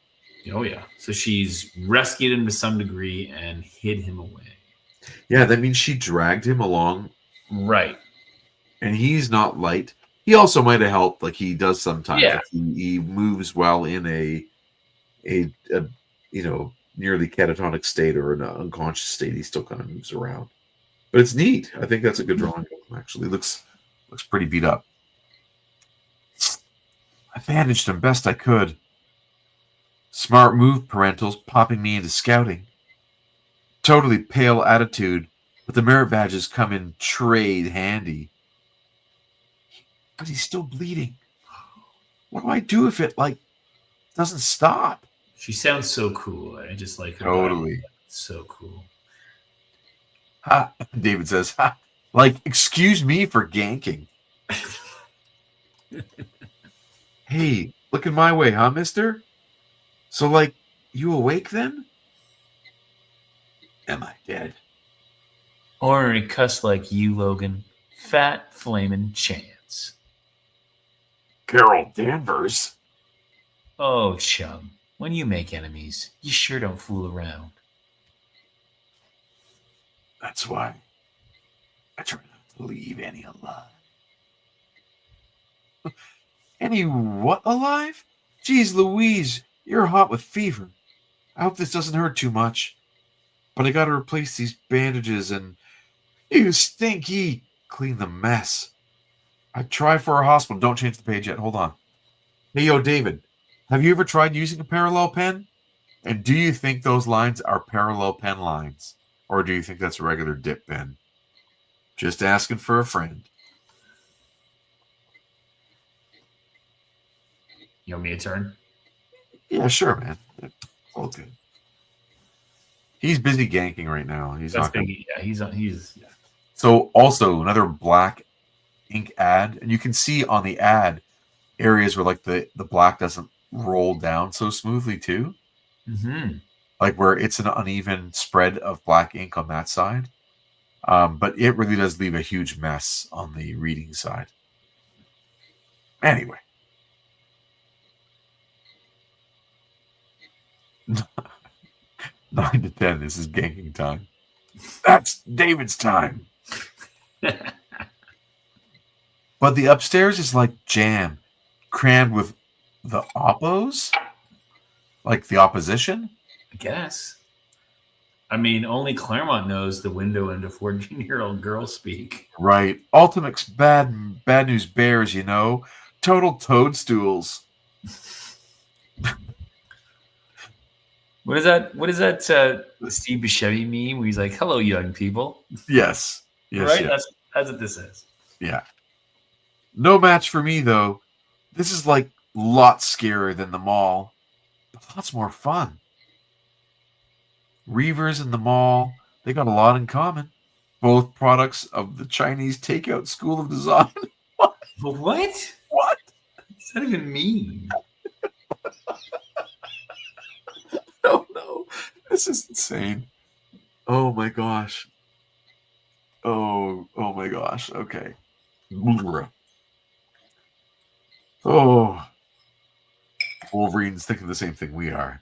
B: Oh, yeah. So she's rescued him to some degree and hid him away.
A: Yeah, that means she dragged him along.
B: Right.
A: And he's not light. He also might have helped, like he does sometimes.
B: Yeah.
A: Like he moves while in a nearly catatonic state or an unconscious state. He still kind of moves around. But it's neat. I think that's a good drawing. Actually, looks pretty beat up. I bandaged him best I could. Smart move, parentals, popping me into scouting. Totally pale attitude, but the merit badges come in trade handy. But he's still bleeding. What do I do if it, doesn't stop?
B: She sounds so cool. I just like her.
A: Totally.
B: So cool.
A: Ha, David says, excuse me for ganking. Hey, looking my way, huh, mister? So, you awake then? Am I dead?
B: Ornery cuss like you, Logan. Fat flamin' chance.
A: Carol Danvers.
B: Oh, chum. When you make enemies, you sure don't fool around.
A: That's why I try not to leave any alive. Any what alive? Geez Louise, you're hot with fever. I hope this doesn't hurt too much. But I gotta replace these bandages and you stinky. Clean the mess. I try for a hospital. Don't change the page yet. Hold on. Hey, yo, David, have you ever tried using a parallel pen? And do you think those lines are parallel pen lines? Or do you think that's a regular dip pen? Just asking for a friend.
B: You want me to turn?
A: Yeah, sure, man. All good. He's busy ganking right now. He's
B: That's
A: not gonna...
B: big. Yeah, he's. Yeah.
A: So also another black ink ad, and you can see on the ad areas where like the black doesn't roll down so smoothly too.
B: Mm-hmm.
A: Like where it's an uneven spread of black ink on that side. But it really does leave a huge mess on the reading side. Anyway. 9 to 10, this is ganking time. That's David's time. But the upstairs is like jam, crammed with the oppos, like the opposition.
B: I guess. I mean, only Claremont knows the window into 14-year-old girl speak.
A: Right. Ultimate's bad news bears, you know. Total toadstools.
B: What is that Steve Buscemi meme where he's like, "Hello, young people"?
A: Yes. Yes.
B: Right?
A: Yes.
B: That's what this is.
A: Yeah. No match for me, though. This is like lots scarier than the mall, but lots more fun. Reavers and the mall, they got a lot in common. Both products of the Chinese takeout school of design.
B: What?
A: What?
B: What does that even mean?
A: No. This is insane. Oh my gosh. Oh my gosh. Okay. Oh. Wolverine's thinking the same thing we are.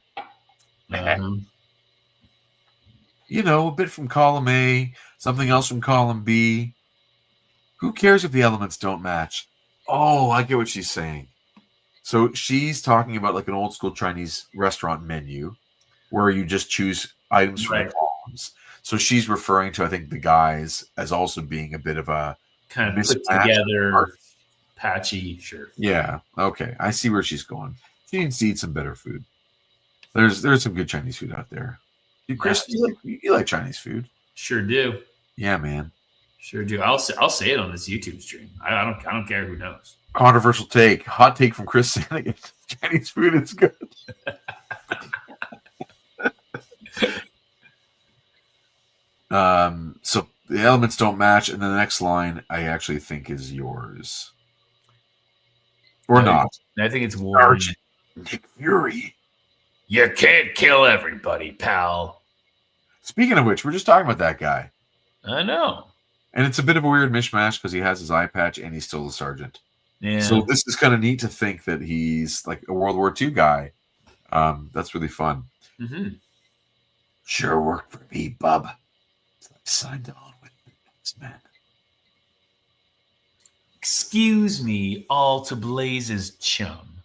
A: You know, a bit from column A, something else from column B. Who cares if the elements don't match? Oh, I get what she's saying. So she's talking about like an old school Chinese restaurant menu where you just choose items from the columns. So she's referring to, I think, the guys as also being a bit of a
B: kind of put together, patchy. Sure.
A: Yeah. Okay. I see where she's going. She needs to eat some better food. There's some good Chinese food out there. Chris, you like Chinese food?
B: Sure do.
A: Yeah, man.
B: Sure do. I'll say it on this YouTube stream. I don't care who knows.
A: Controversial take. Hot take from Chris saying Chinese food is good. So the elements don't match, and the next line I actually think is yours. Or not.
B: I think it's Wolverine.
A: Sergeant Nick Fury.
B: You can't kill everybody, pal.
A: Speaking of which, we're just talking about that guy.
B: I know. And
A: it's a bit of a weird mishmash because he has his eye patch and he's still a sergeant.
B: Yeah.
A: So this is kind of neat to think that he's like a World War II guy. That's really fun.
B: Mm-hmm.
A: Sure worked for me, bub. So I signed on with this man.
B: Excuse me, all to Blaze's chum.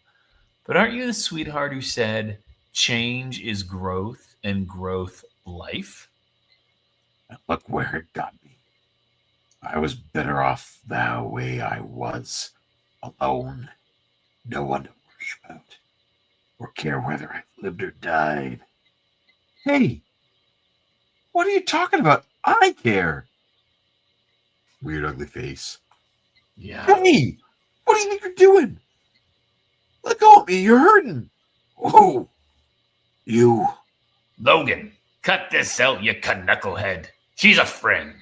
B: But aren't you the sweetheart who said change is growth and growth life?
A: And look where it got me. I was better off the way I was, alone. No one to worry about or care whether I lived or died. Hey, what are you talking about? I care. Weird, ugly face.
B: Yeah.
A: Hey, what do you think you're doing? Let go of me, you're hurting. Oh, you.
B: Logan, cut this out, you knucklehead. She's a friend.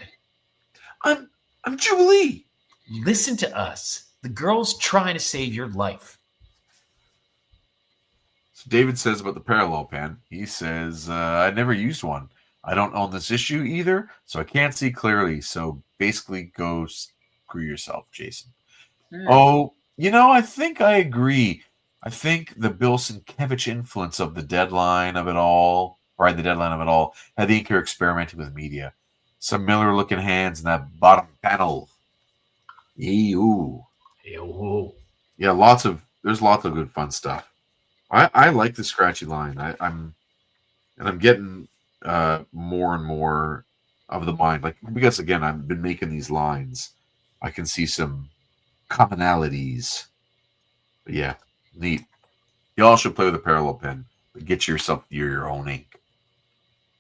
A: I'm Jubilee.
B: Listen to us. The girl's trying to save your life.
A: So David says about the parallel pen. He says, I never used one. I don't own this issue either, so I can't see clearly. So basically, go screw yourself, Jason. Oh, I think I agree. I think the Bill Sienkiewicz influence of the deadline of it all, or the deadline of it all, had the inker experimenting with media. Some Miller-looking hands in that bottom panel. Ew.
B: Ew.
A: Yeah, there's lots of good fun stuff. I like the scratchy line. I'm getting more and more of the mind. Like, because again, I've been making these lines. I can see some commonalities. But yeah, neat. Y'all should play with a parallel pen, but get yourself your own ink.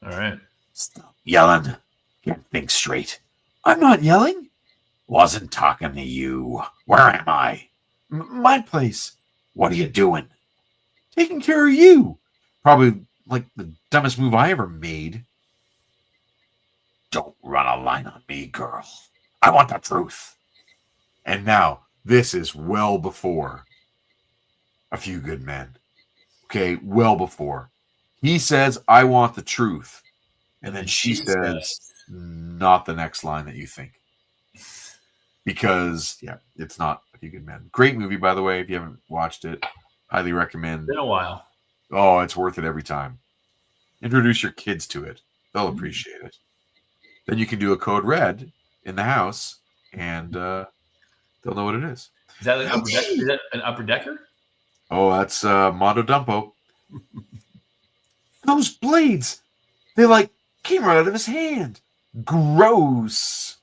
B: All right.
A: Stop yelling. Can't think straight. I'm not yelling. Wasn't talking to you. Where am I? My place. What are you doing? Taking care of you. Probably like the dumbest move I ever made. Don't run a line on me, girl. I want the truth. And now, this is well before A Few Good Men. Okay, well before. He says, I want the truth. And then she says, not the next line that you think. Because, yeah, it's not A Few Good Men. Great movie, by the way. If you haven't watched it, highly recommend.
B: It's been a while.
A: Oh, it's worth it every time. Introduce your kids to it. They'll appreciate it. Then you can do a code red in the house, and they'll know what it is.
B: Is that an upper decker?
A: Oh, that's Mondo Dumpo. Those blades, they came right out of his hand. Gross.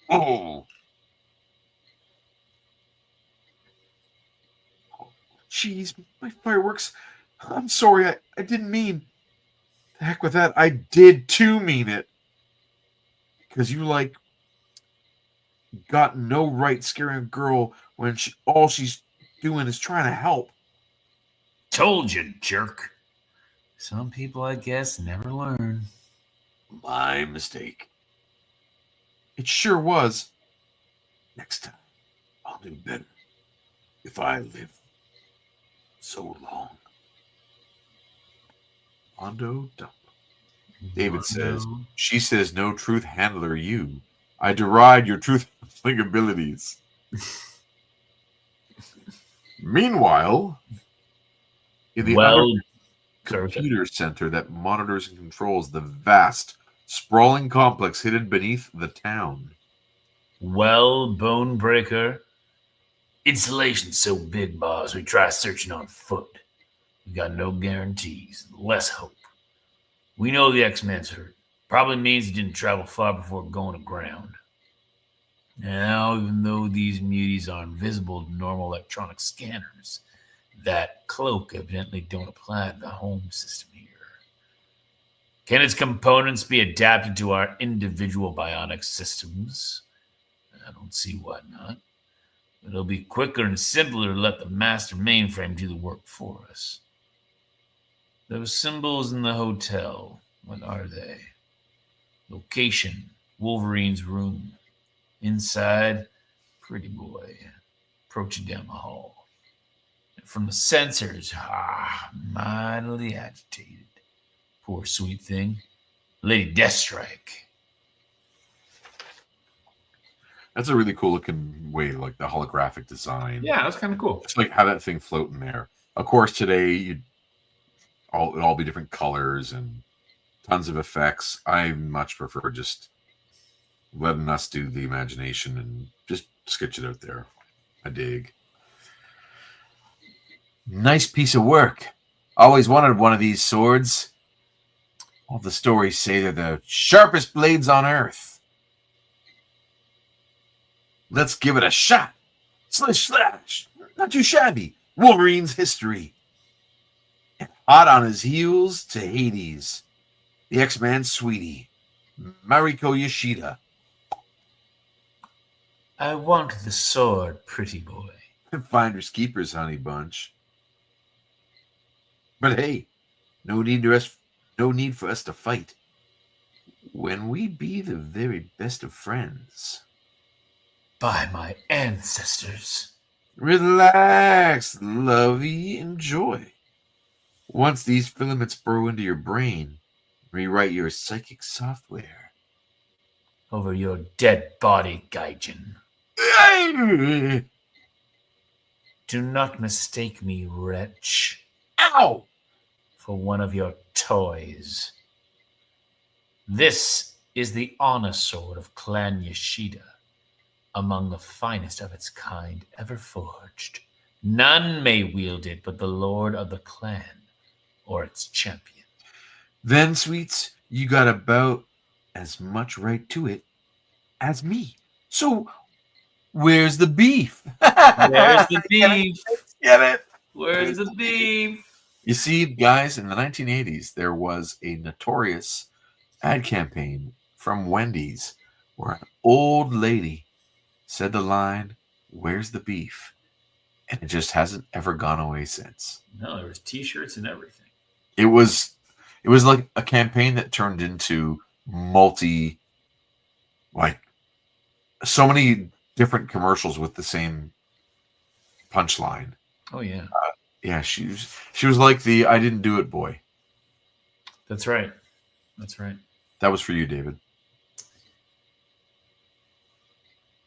A: Oh. Jeez, my fireworks. I'm sorry, I didn't mean. The heck with that. I did too mean it. Because you got no right scaring a girl when all she's doing is trying to help.
B: Told you, jerk. Some people, I guess, never learn.
A: My mistake. It sure was. Next time, I'll do better. If I live so long. Mondo Dump. David says, she says, no truth handler you. I deride your truth handling abilities. Meanwhile, in the computer center that monitors and controls the vast, sprawling complex hidden beneath the town.
B: Well, Bonebreaker, insulation's so big, boss, we try searching on foot. We got no guarantees, less hope. We know the X-Men's hurt. Probably means he didn't travel far before going aground. Now, even though these muties are invisible to normal electronic scanners, that cloak evidently don't apply to the home system here. Can its components be adapted to our individual bionic systems? I don't see why not. But it'll be quicker and simpler to let the master mainframe do the work for us. Those symbols in the hotel, what are they? Location, Wolverine's room. Inside, pretty boy, approaching down the hall. And from the sensors, mightily agitated. Poor sweet thing. Lady Deathstrike.
A: That's a really cool looking way, like the holographic design.
B: Yeah, that's kind of cool.
A: It's like how that thing floating there. Of course, today it'd all be different colors and tons of effects. I much prefer just letting us do the imagination and just sketch it out there. I dig. Nice piece of work. Always wanted one of these swords. All the stories say they're the sharpest blades on Earth. Let's give it a shot. Slish slash. Not too shabby. Wolverine's history. And hot on his heels to Hades. The X-Man's sweetie. Mariko Yoshida.
B: I want the sword, pretty boy.
A: Finders keepers, honey bunch. But hey, no need for us to fight. When we be the very best of friends.
B: By my ancestors.
A: Relax, lovey, enjoy. Once these filaments burrow into your brain, Rewrite your psychic software.
B: Over your dead body, Gaijin. Do not mistake me, wretch.
A: Ow!
B: For one of your toys. This is the honor sword of Clan Yoshida, among the finest of its kind ever forged. None may wield it but the lord of the clan or its champion.
A: Then, sweets, you got about as much right to it as me. So, where's the beef?
B: Where's the beef?
A: Get it?
B: Where's the beef?
A: You see, guys, in the 1980s, there was a notorious ad campaign from Wendy's where an old lady said the line, "Where's the beef?" And it just hasn't ever gone away since.
B: No, there was T-shirts and everything.
A: It was like a campaign that turned into so many different commercials with the same punchline.
B: Oh yeah.
A: Yeah, she was like the "I didn't do it" boy.
B: That's right. That's right.
A: That was for you, David.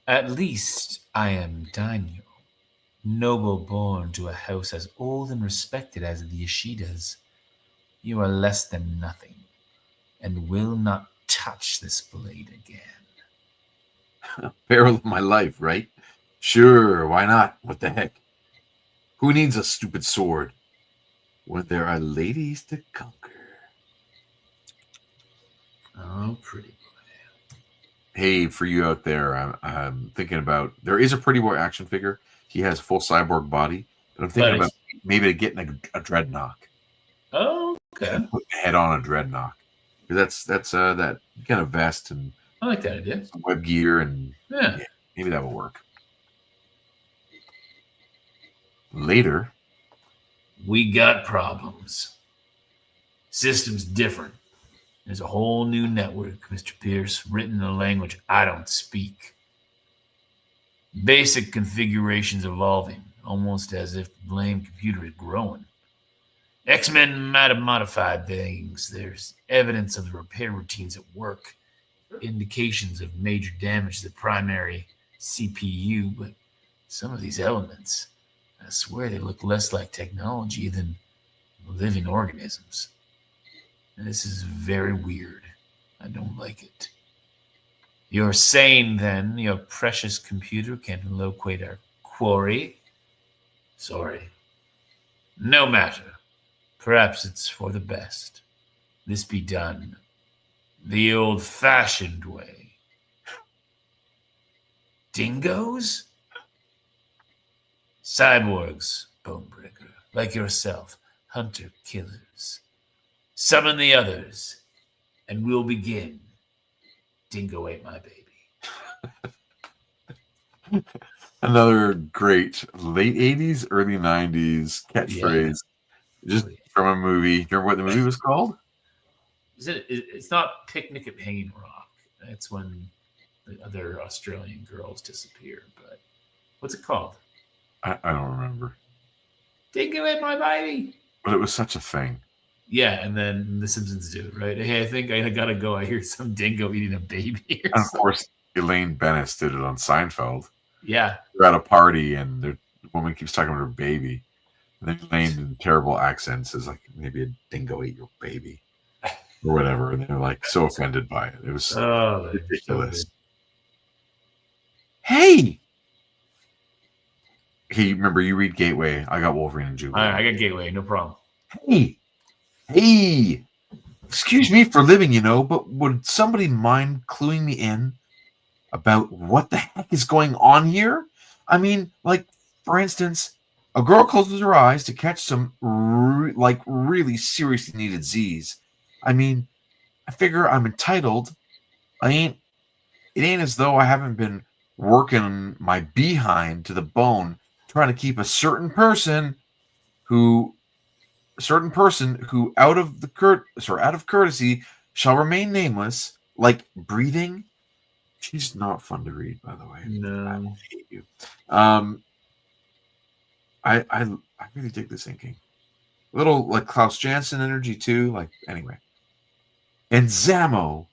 B: At least I am daimyo, noble born to a house as old and respected as the Yoshidas. You are less than nothing, and will not touch this blade again.
A: Peril of my life, right? Sure, why not? What the heck? Who needs a stupid sword when there are ladies to conquer?
B: Oh, pretty boy.
A: Hey, for you out there, I'm thinking about, there is a Pretty Boy action figure. He has full cyborg body, but I'm thinking about maybe getting a dreadnought.
B: Oh, okay.
A: And put the head on a dreadnought. Because that's that kind of vest and
B: I like that idea.
A: some web gear and
B: Yeah,
A: maybe that will work. Later,
B: we got problems. System's different. There's a whole new network, Mr. Pierce, written in a language I don't speak. Basic configurations evolving, almost as if the blame computer is growing. X-Men might have modified things. There's evidence of the repair routines at work, indications of major damage to the primary CPU, but some of these elements, I swear they look less like technology than living organisms. And this is very weird. I don't like it. You're saying, then, your precious computer can't locate our quarry? Sorry. No matter. Perhaps it's for the best. This be done the old-fashioned way. Dingoes? Cyborgs, Bonebreaker, like yourself, hunter-killers. Summon the others, and we'll begin. Dingo ate my baby.
A: another great late 80s, early 90s catchphrase. Just from a movie. Do you remember what the movie was called?
B: It's not Picnic at Hanging Rock. That's when the other Australian girls disappear. But what's it called?
A: I don't remember.
B: Dingo ate my baby.
A: But it was such a thing.
B: Yeah, and then the Simpsons do it, right? Hey, I think I gotta go. I hear some dingo eating a baby.
A: And of course, Elaine Bennis did it on Seinfeld.
B: Yeah.
A: They're at a party and the woman keeps talking about her baby. And then Elaine, in terrible accents, says, like, maybe a dingo ate your baby. Or whatever. And they're like so offended by it. It was ridiculous.
B: So
A: Hey! Hey, remember, you read Gateway. I got Wolverine and Jubilee.
B: I got Gateway, no problem.
A: Hey! Excuse me for living, but would somebody mind cluing me in about what the heck is going on here? I mean, like, for instance, a girl closes her eyes to catch some really seriously needed Z's. I mean, I figure I'm entitled. It ain't as though I haven't been working my behind to the bone trying to keep a certain person who out of courtesy shall remain nameless, like breathing. She's not fun to read, by the way.
B: No.
A: I hate you. I really dig this inking. A little like Klaus Janson energy too. Like, anyway. and Zamo.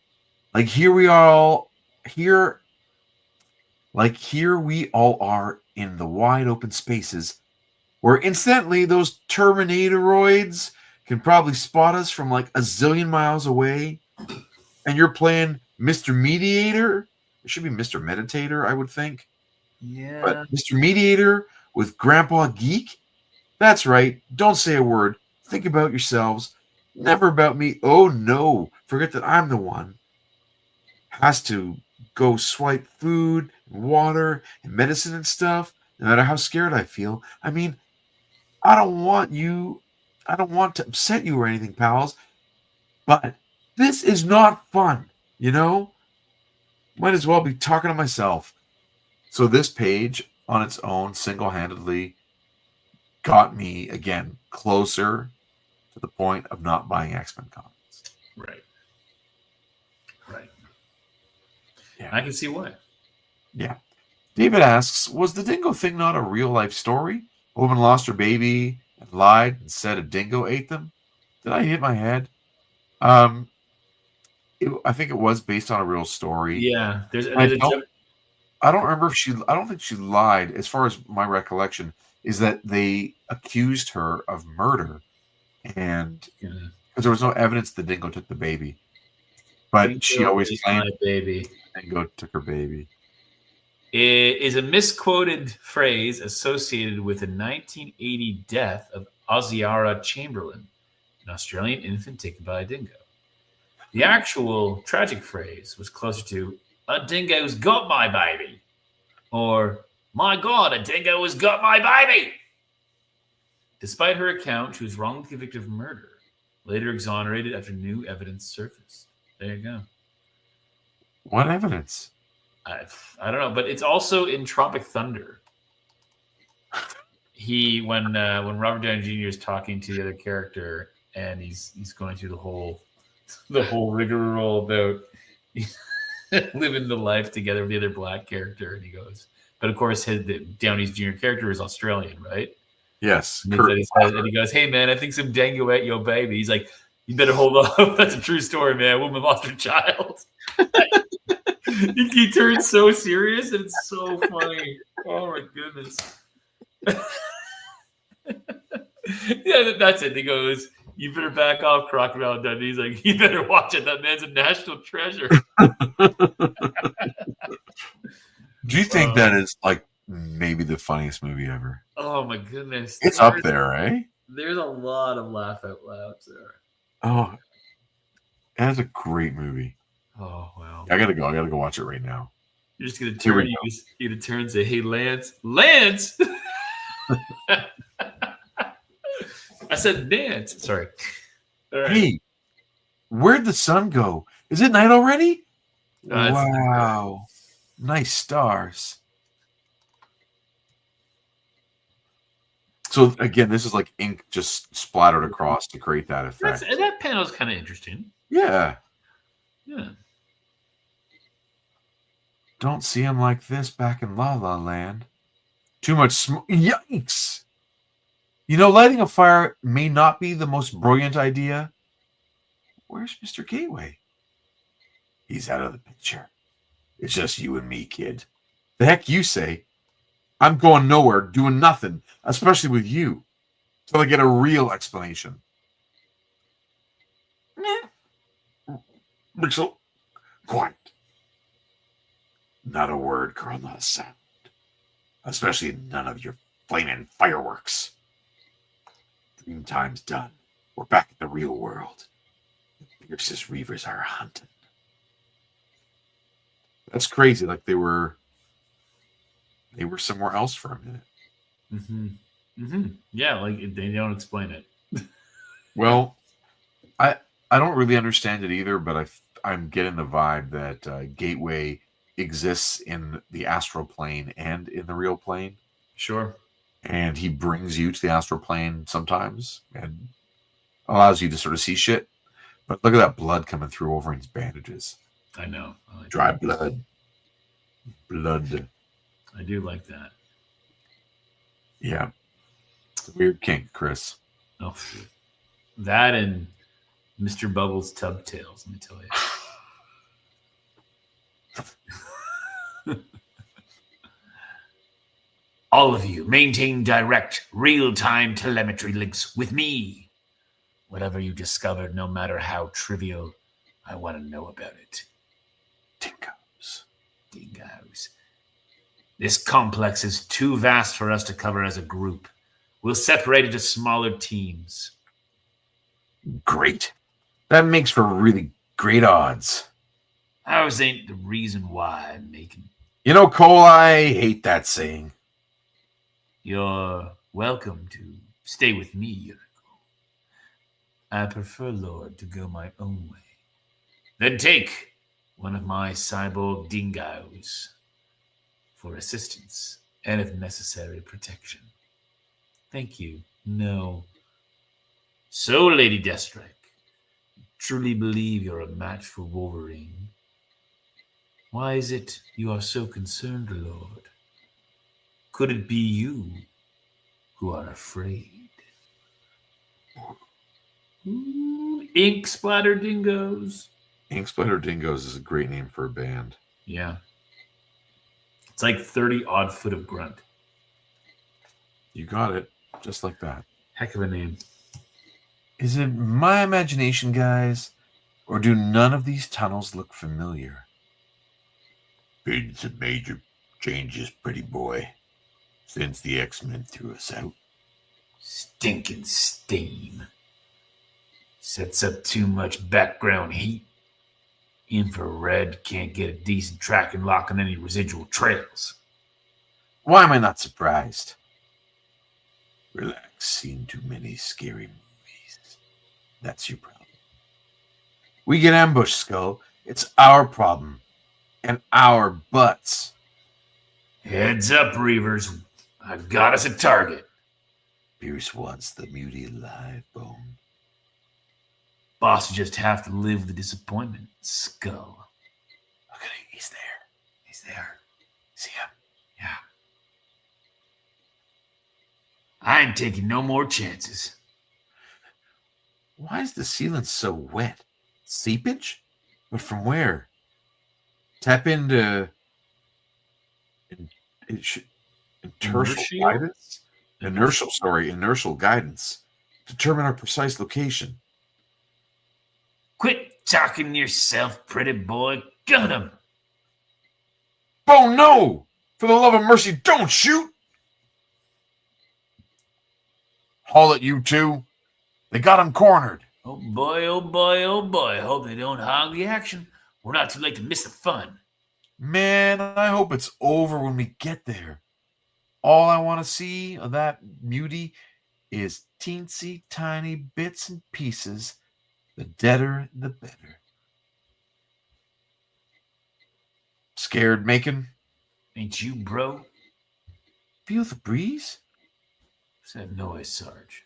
A: Like here we all here like here we all are in the wide open spaces where instantly those Terminatoroids can probably spot us from like a zillion miles away. And you're playing Mr. Mediator. It should be Mr. Meditator, I would think.
B: Yeah.
A: But Mr. Mediator with Grandpa Geek? That's right. Don't say a word. Think about yourselves. Never about me. Oh no. Forget that I'm the one. Has to go swipe food and water and medicine and stuff, no matter how scared I feel. I mean, I don't want to upset you or anything, pals, but this is not fun, you know? Might as well be talking to myself. So this page on its own single-handedly got me, again, closer to the point of not buying X-Men comics.
B: Right.
A: Yeah.
B: I can see why.
A: Yeah. David asks, was the dingo thing not a real-life story? A woman lost her baby and lied and said a dingo ate them? Did I hit my head? I think it was based on a real story.
B: Yeah.
A: I don't remember if I don't think she lied. As far as my recollection is that they accused her of murder, and because there was no evidence the dingo took the baby, but dingo she always claimed
B: baby.
A: Dingo took her baby.
B: It is a misquoted phrase associated with the 1980 death of Oziara Chamberlain, an Australian infant taken by a dingo. The actual tragic phrase was closer to, a dingo's got my baby, or, my God, a dingo has got my baby. Despite her account, she was wrongly convicted of murder, later exonerated after new evidence surfaced. There you go.
A: What evidence?
B: I don't know, but it's also in Tropic Thunder. When Robert Downey Jr. is talking to the other character, and he's going through the whole rigmarole about living the life together with the other black character, and he goes, but of course Downey's Jr. character is Australian, right?
A: Yes.
B: And he goes, hey man, I think some dingo ate your baby. He's like, you better hold on. That's a true story, man. A woman lost her child. He turns so serious, and it's so funny. Oh my goodness. Yeah, that's it. He goes, you better back off, Crocodile Dundee. He's like, you better watch it. That man's a national treasure.
A: Do you think that is like maybe the funniest movie ever?
B: Oh my goodness.
A: It's up there, eh?
B: There's a lot of laugh out louds there.
A: Oh, that's a great movie.
B: Oh wow!
A: I gotta go watch it right now.
B: You're just gonna turn. You're gonna turn and say, "Hey, Lance, Lance." I said, Lance. Sorry. All right.
A: Hey, where'd the sun go? Is it night already? Wow, nice stars. So again, this is like ink just splattered across to create that effect.
B: That panel's kind of interesting.
A: Yeah.
B: Yeah.
A: Don't see him like this back in La La Land. Too much smoke. Yikes! You know, lighting a fire may not be the most brilliant idea. Where's Mr. Gateway? He's out of the picture. It's just you and me, kid. The heck you say? I'm going nowhere, doing nothing, especially with you, till I get a real explanation. Mitchell, quiet. Not a word, Carl, not a sound. Especially none of your flaming fireworks. Dream time's done. We're back in the real world. The fiercest Reavers are hunting. That's crazy. Like they were somewhere else for a minute.
B: Mm-hmm. Mm-hmm. Yeah, like they don't explain it.
A: Well, I don't really understand it either, but I'm getting the vibe that Gateway exists in the astral plane and in the real plane.
B: Sure. And
A: he brings you to the astral plane sometimes and allows you to sort of see shit. But look at that blood coming through Wolverine's bandages.
B: I know.
A: Dry blood. Blood.
B: I do like that.
A: Yeah. It's a weird kink, Chris.
B: Oh, that and Mr. Bubbles Tub Tales, let me tell you. All of you maintain direct, real-time telemetry links with me. Whatever you discovered, no matter how trivial, I want to know about it. Dingoes. This complex is too vast for us to cover as a group. We'll separate into smaller teams.
A: Great. That makes for really great odds.
B: Ours ain't the reason why I'm making.
A: You know, Cole, I hate that saying.
B: You're welcome to stay with me, Yuriko. I prefer, Lord, to go my own way. Then take one of my cyborg dingoes for assistance and, if necessary, protection. Thank you. No. So, Lady Deathstrike, truly believe you're a match for Wolverine. Why is it you are so concerned, Lord? Could it be you who are afraid? Ooh, Ink Splatter Dingoes.
A: Ink Splatter Dingoes is a great name for a band.
B: Yeah. It's like 30 odd foot of grunt.
A: You got it. Just like that.
B: Heck of a name.
A: Is it my imagination, guys? Or do none of these tunnels look familiar? Been some major changes, pretty boy, since the X-Men threw us out.
B: Stinking steam. Sets up too much background heat. Infrared can't get a decent tracking lock on any residual trails.
A: Why am I not surprised? Relax, seen too many scary movies. That's your problem. We get ambushed, Skull. It's our problem. And our butts.
B: Heads up, Reavers. I've got us a target.
A: Pierce wants the mutie alive, Bone.
B: Boss will just have to live with the disappointment, Skull.
A: Look at him. He's there.
B: He's there.
A: See him?
B: Yeah. I ain't taking no more chances.
A: Why is the ceiling so wet? Seepage? But from where? Tap into inertial guidance. Determine our precise location.
B: Quit talking to yourself, pretty boy. Gun him.
A: Oh no! For the love of mercy, don't shoot! Haul it, you two. They got him cornered.
B: Oh boy, oh boy, oh boy. Hope they don't hog the action. We're not too late to miss the fun.
A: Man, I hope it's over when we get there. All I want to see of that mutie is teensy tiny bits and pieces. The deader, the better. Scared, Macon?
B: Ain't you, bro?
A: Feel the breeze?
B: What's that noise, Sarge?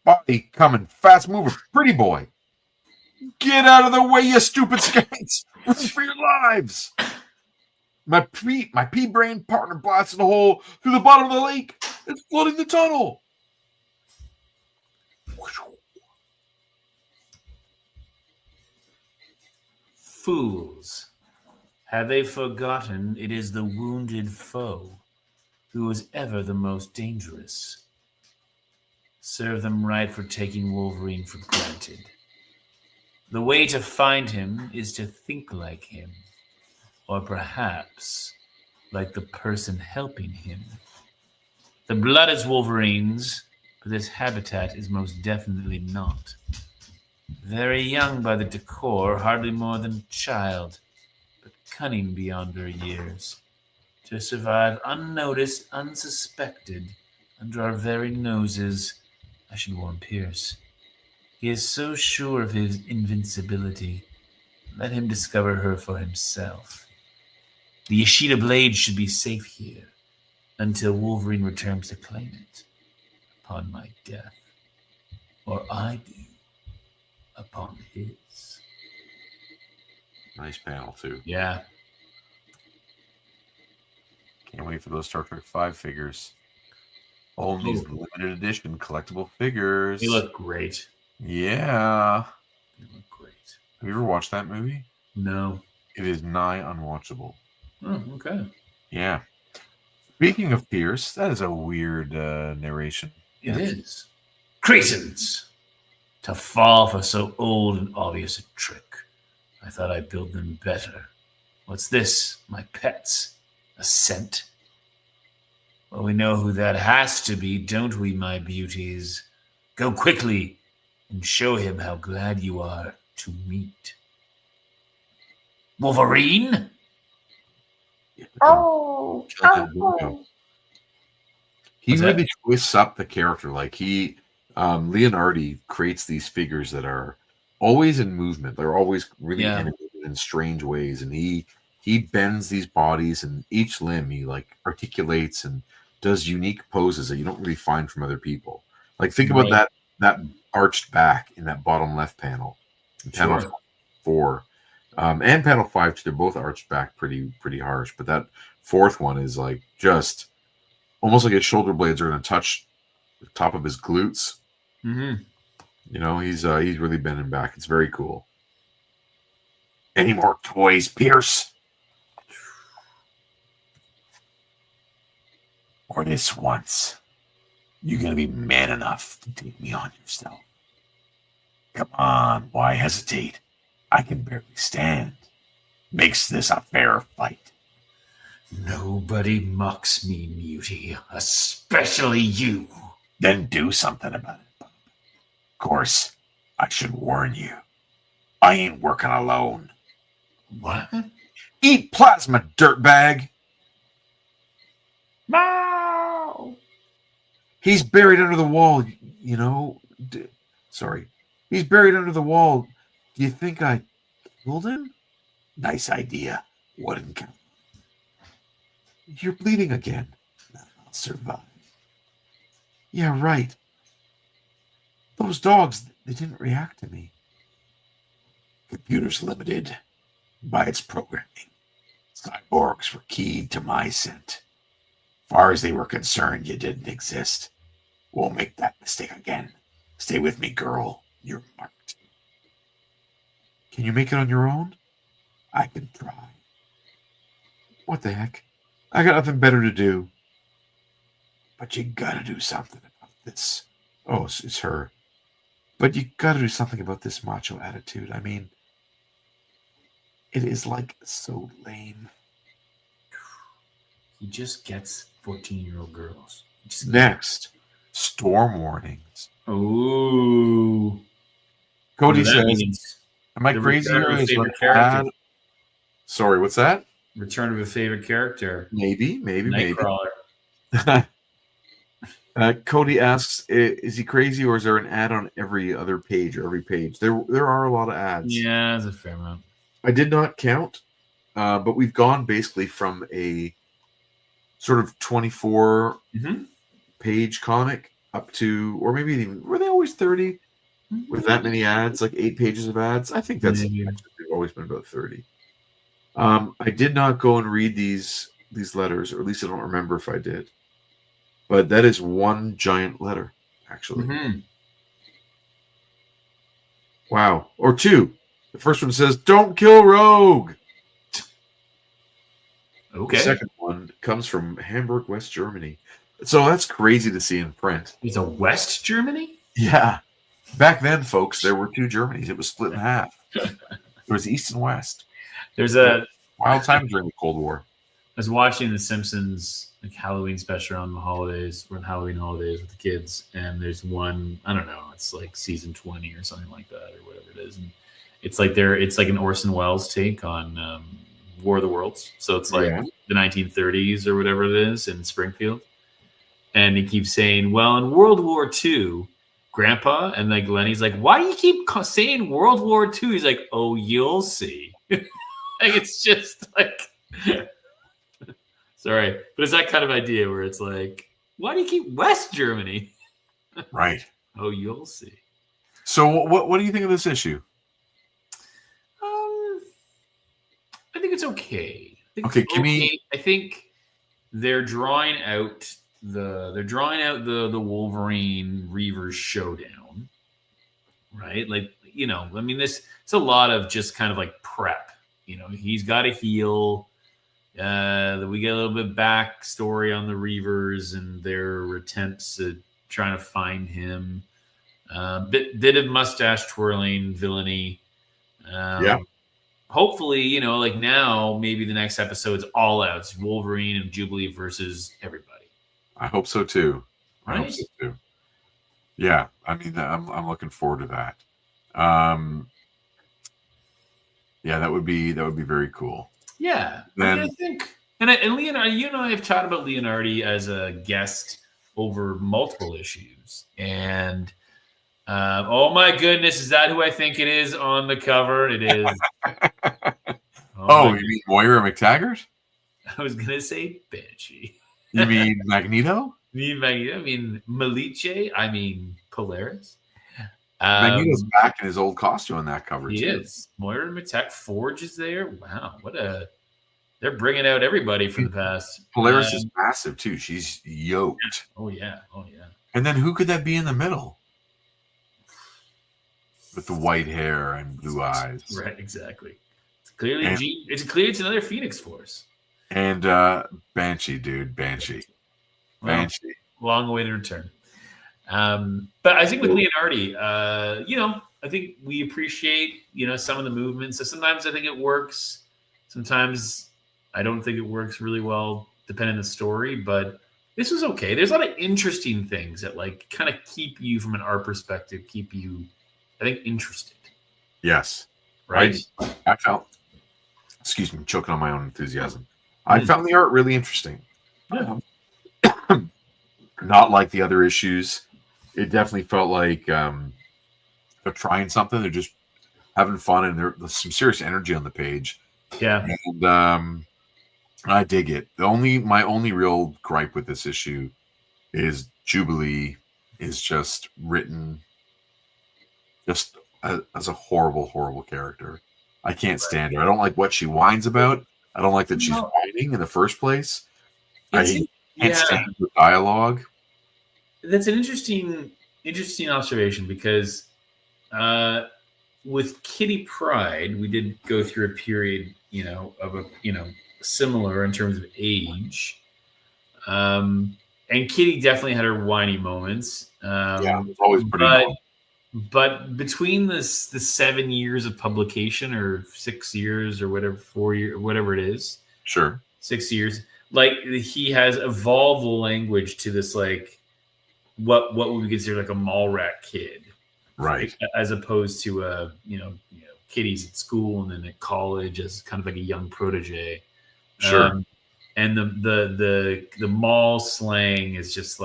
A: Body coming, fast mover, pretty boy. Get out of the way, you stupid skanks! Run for your lives! My pea-brain partner blasted a hole through the bottom of the lake. It's flooding the tunnel.
B: Fools. Have they forgotten it is the wounded foe who is ever the most dangerous? Serve them right for taking Wolverine for granted. The way to find him is to think like him, or perhaps like the person helping him. The blood is Wolverine's, but this habitat is most definitely not. Very young by the decor, hardly more than a child, but cunning beyond her years. To survive unnoticed, unsuspected, under our very noses, I should warn Pierce. He is so sure of his invincibility. Let him discover her for himself. The Ishida blade should be safe here until Wolverine returns to claim it. Upon my death. Or I do. Upon his.
A: Nice panel, too.
B: Yeah.
A: Can't wait for those Star Trek 5 figures. All these limited edition collectible figures.
B: They look great.
A: Yeah.
B: They look great.
A: Have you ever watched that movie?
B: No.
A: It is nigh unwatchable.
B: Oh, okay.
A: Yeah. Speaking of Pierce, that is a weird narration.
B: It is. Cretins! To fall for so old and obvious a trick. I thought I'd build them better. What's this, my pets? A scent? Well, we know who that has to be, don't we, my beauties? Go quickly and show him how glad you are to meet. Wolverine?
C: Oh.
A: He
B: What's
A: really
B: that?
A: twists up the character. Like Leonardi creates these figures that are always in movement. They're always really animated in strange ways, and he bends these bodies, and each limb he like articulates and does unique poses that you don't really find from other people. Like think about that arched back in that bottom left panel, panel 4, and panel 5 too. They're both arched back pretty harsh, but that fourth one is like just almost like his shoulder blades are going to touch the top of his glutes.
B: Mm-hmm.
A: You know, he's really bending back. It's very cool. Any more toys, Pierce? Or this once, you're going to be man enough to take me on yourself. Come on, why hesitate? I can barely stand. Makes this a fair fight.
B: Nobody mocks me, Mutie, especially you.
A: Then do something about it, Bob. Of course, I should warn you. I ain't working alone.
B: What?
A: Eat plasma, dirtbag!
B: No!
A: He's buried under the wall, you know. Sorry. He's buried under the wall. Do you think I killed him? Nice idea. Wouldn't count. You're bleeding again. I'll survive. Yeah, right. Those dogs, they didn't react to me. Computer's limited by its programming. Cyborgs were keyed to my scent. Far as they were concerned, you didn't exist. Won't make that mistake again. Stay with me, girl. You're marked. Can you make it on your own? I can try. What the heck? I got nothing better to do. But you gotta do something about this. Oh, it's her. But you gotta do something about this macho attitude. I mean, it is like so lame.
B: He just gets 14-year-old girls.
A: Next, storm warnings.
B: Oh.
A: Cody says, am I crazy or is it bad? Sorry, what's that?
B: Return of a favorite character.
A: Maybe.
B: Nightcrawler.
A: Cody asks, is he crazy or is there an ad on every other page or every page? There are a lot of ads.
B: Yeah, there's a fair amount.
A: I did not count, but we've gone basically from a sort of 24 page comic up to, or maybe even, were they always 30 with that many ads, like 8 pages of ads? I think that's they've always been about 30. I did not go and read these letters, or at least I don't remember if I did. But that is one giant letter, actually. Wow. Or 2. The first one says, "Don't kill Rogue."
B: Okay.
A: The second one comes from Hamburg, West Germany. So that's crazy to see in print.
B: He's a West Germany?
A: Yeah. Back then, folks, there were 2 Germanys. It was split in half. There was East and West.
B: There's a
A: wild time during the Cold War.
B: I was watching The Simpsons Halloween special on the holidays, or Halloween holidays with the kids, and there's one, I don't know, it's like season 20 or something like that, or whatever it is, and it's like an Orson Welles take on War of the Worlds. So it's like the 1930s or whatever it is in Springfield, and he keeps saying, "Well, in World War II, Grandpa," and like Lenny's like, "Why do you keep saying World War II?" He's like, "Oh, you'll see." Like it's just like. Sorry, but it's that kind of idea where it's like, why do you keep West Germany?
A: Right.
B: Oh, you'll see.
A: So what do you think of this issue?
B: I think it's okay.
A: Give me.
B: I think they're drawing out they're drawing out the Wolverine Reavers showdown, right? Like, I mean, it's a lot of just kind of like prep. He's got to heal. We get a little bit backstory on the Reavers and their attempts at trying to find him. Bit of mustache twirling villainy.
A: Yeah.
B: Hopefully, like now, maybe the next episode's all out. It's Wolverine and Jubilee versus everybody.
A: I hope so too.
B: Right?
A: I hope so too. Yeah, I mean, I'm looking forward to that. Yeah, that would be very cool.
B: Yeah,
A: Then,
B: I think, and Leonardi, you and I have talked about Leonardi as a guest over multiple issues, and oh my goodness, is that who I think it is on the cover? It is.
A: Oh, you mean Moira McTaggart?
B: I was gonna say Banshee.
A: You mean Magneto?
B: I mean Malice. I mean Polaris.
A: Magneto's back in his old costume on that cover.
B: He is. Moira McTaggart. Forge is there. Wow, they're bringing out everybody from the past.
A: Polaris is massive too. She's yoked.
B: Oh yeah.
A: And then who could that be in the middle? With the white hair and blue eyes.
B: Right, exactly. It's clearly it's another Phoenix Force.
A: And Banshee, dude. Banshee.
B: Long way to return. But I think with Leonardi, I think we appreciate, some of the movements. So sometimes I think it works. Sometimes I don't think it works really well, depending on the story. But this was okay. There's a lot of interesting things that kind of keep you, from an art perspective, keep you, I think, interested.
A: Yes.
B: Right.
A: I felt, excuse me, choking on my own enthusiasm. I found the art really interesting.
B: Yeah.
A: Not like the other issues. It definitely felt like they're trying something. They're just having fun, and there's some serious energy on the page.
B: Yeah.
A: And I dig it. My only real gripe with this issue is Jubilee is just written just as a horrible, horrible character. I can't stand her. I don't like what she whines about. I don't like that she's whining in the first place. I can't stand the dialogue.
B: That's an interesting observation, because with Kitty Pryde, we did go through a period, of a similar in terms of age. And Kitty definitely had her whiny moments.
A: It's always pretty.
B: But between the 7 years of publication, or 6 years, or whatever, 4 years, whatever it is,
A: sure,
B: 6 years, he has evolved the language to this what would we consider a mall rat kid,
A: right?
B: As opposed to kiddies at school and then at college as kind of a young protege.
A: Sure.
B: And the mall slang is just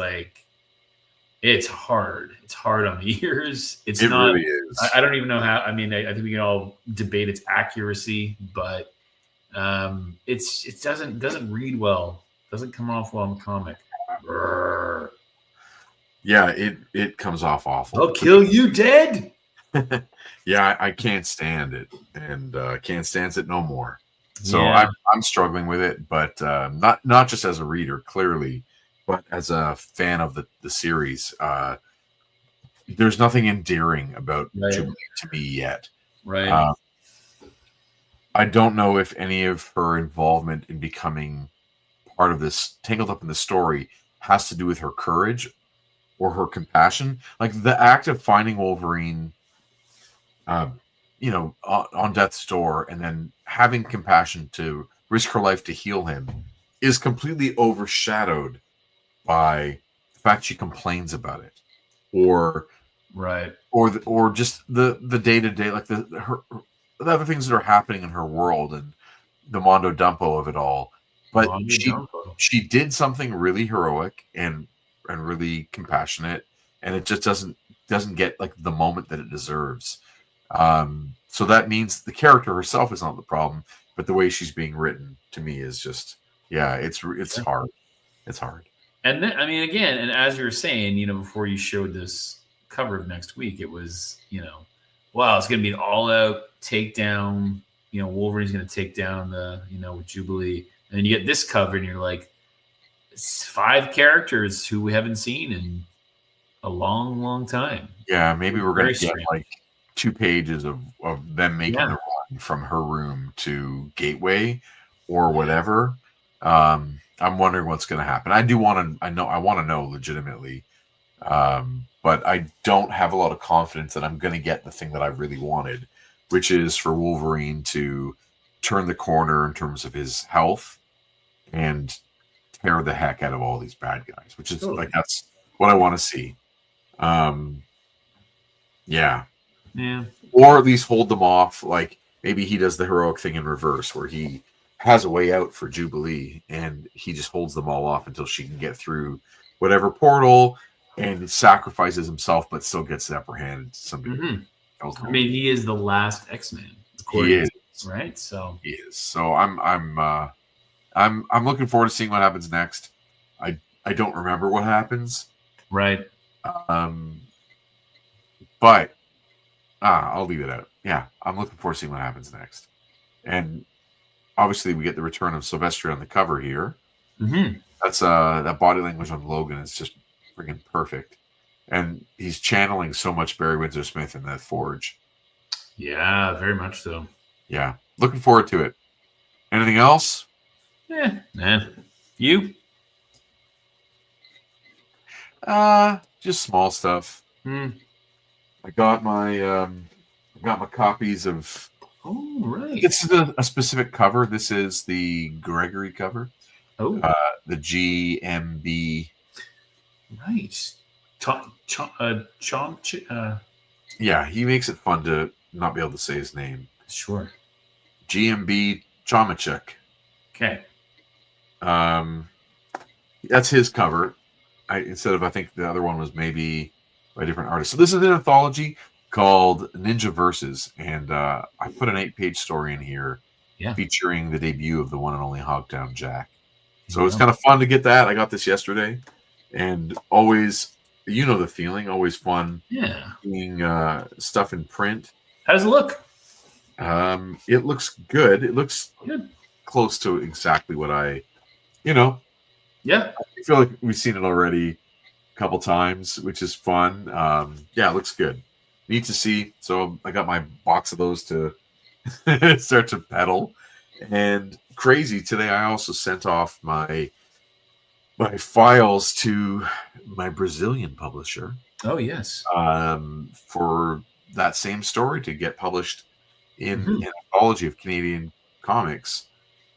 B: it's hard. It's hard on the ears. It
A: really is.
B: I don't even know how. I mean, I think we can all debate its accuracy, but it doesn't read well. Doesn't come off well in the comic. Brrr.
A: Yeah, it comes off awful.
B: I'll kill you dead.
A: Yeah, I can't stand it, and can't stand it no more. So
B: Yeah.
A: I'm struggling with it, but not just as a reader, clearly, but as a fan of the series. There's nothing endearing about Jubilee to me yet.
B: Right.
A: I don't know if any of her involvement in becoming part of this, tangled up in the story, has to do with her courage or her compassion. Like the act of finding Wolverine, on death's door, and then having compassion to risk her life to heal him, is completely overshadowed by the fact she complains about it, or just the day-to-day, like the other things that are happening in her world and the mondo dumpo of it all. But she did something really heroic and really compassionate, and it just doesn't get the moment that it deserves. So that means the character herself is not the problem, but the way she's being written to me is just, it's hard. It's hard.
B: And then, I mean, again, and as you were saying, before you showed this cover of next week, it was, wow, it's going to be an all-out takedown. Wolverine's going to take down with Jubilee. And then you get this cover, and you're like, 5 characters who we haven't seen in a long, long time.
A: Yeah, maybe we're going
B: Very
A: to get
B: strange.
A: like 2 pages of them making
B: Yeah.
A: the run from her room to Gateway or whatever. I'm wondering what's going to happen. I want to know legitimately, but I don't have a lot of confidence that I'm going to get the thing that I really wanted, which is for Wolverine to turn the corner in terms of his health and tear the heck out of all these bad guys, which is
B: Totally.
A: like that's what I want to see. Yeah.
B: Yeah.
A: Or at least hold them off. Like maybe he does the heroic thing in reverse where he has a way out for Jubilee and he just holds them all off until she can get through whatever portal and sacrifices himself, but still gets apprehended. Somebody else.
B: I mean, he is the last X-Man.
A: He is.
B: Right? So
A: he is. So I'm looking forward to seeing what happens next. I don't remember what happens.
B: Right.
A: But I'll leave it out. Yeah, I'm looking forward to seeing what happens next. And obviously, we get the return of Sylvester on the cover here. That's that body language on Logan is just freaking perfect, and he's channeling so much Barry Windsor Smith in that Forge.
B: Yeah, very much so.
A: Yeah, looking forward to it. Anything else?
B: Yeah, you?
A: Just small stuff. I got my copies of.
B: Oh, right.
A: This is a specific cover. This is the Gregory cover.
B: Oh,
A: the GMB.
B: Right.
A: Yeah, he makes it fun to not be able to say his name.
B: Sure.
A: GMB Chomachuk.
B: Okay.
A: That's his cover. I think the other one was maybe by a different artist. So this is an anthology called Ninja Verses, and I put an 8-page story in here featuring the debut of the one and only Hogtown Jack. So it's kind of fun to get that. I got this yesterday, and always, you know the feeling, always fun.
B: Yeah.
A: Seeing stuff in print.
B: How does it look?
A: It looks good. It looks
B: good.
A: Close to exactly what Yeah. I feel like we've seen it already a couple times, which is fun. Yeah, it looks good. Neat to see. So I got my box of those to start to pedal. And crazy, today I also sent off my files to my Brazilian publisher.
B: Oh, yes.
A: For that same story to get published in an anthology of Canadian comics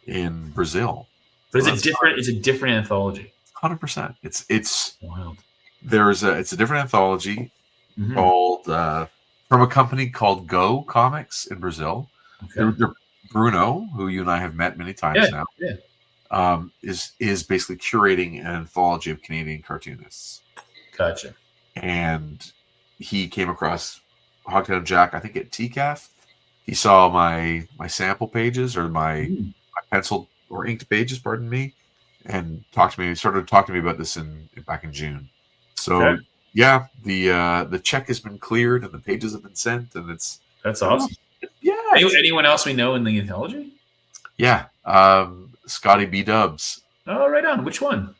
A: in Brazil.
B: But it's a different anthology.
A: 100%. It's
B: wild.
A: It's a different anthology called from a company called Go Comics in Brazil. Okay. They're Bruno, who you and I have met many times now. Yeah. Is basically curating an anthology of Canadian cartoonists.
B: Gotcha.
A: And he came across Hogtown Jack, I think at TCAF. He saw my sample pages or my pencil or inked pages, pardon me, and started talking to me about this back in June. So yeah, the check has been cleared and the pages have been sent, and
B: that's awesome.
A: Yeah.
B: Anyone else we know in the anthology?
A: Yeah. Scotty B. Dubs.
B: Oh, right on. Which one?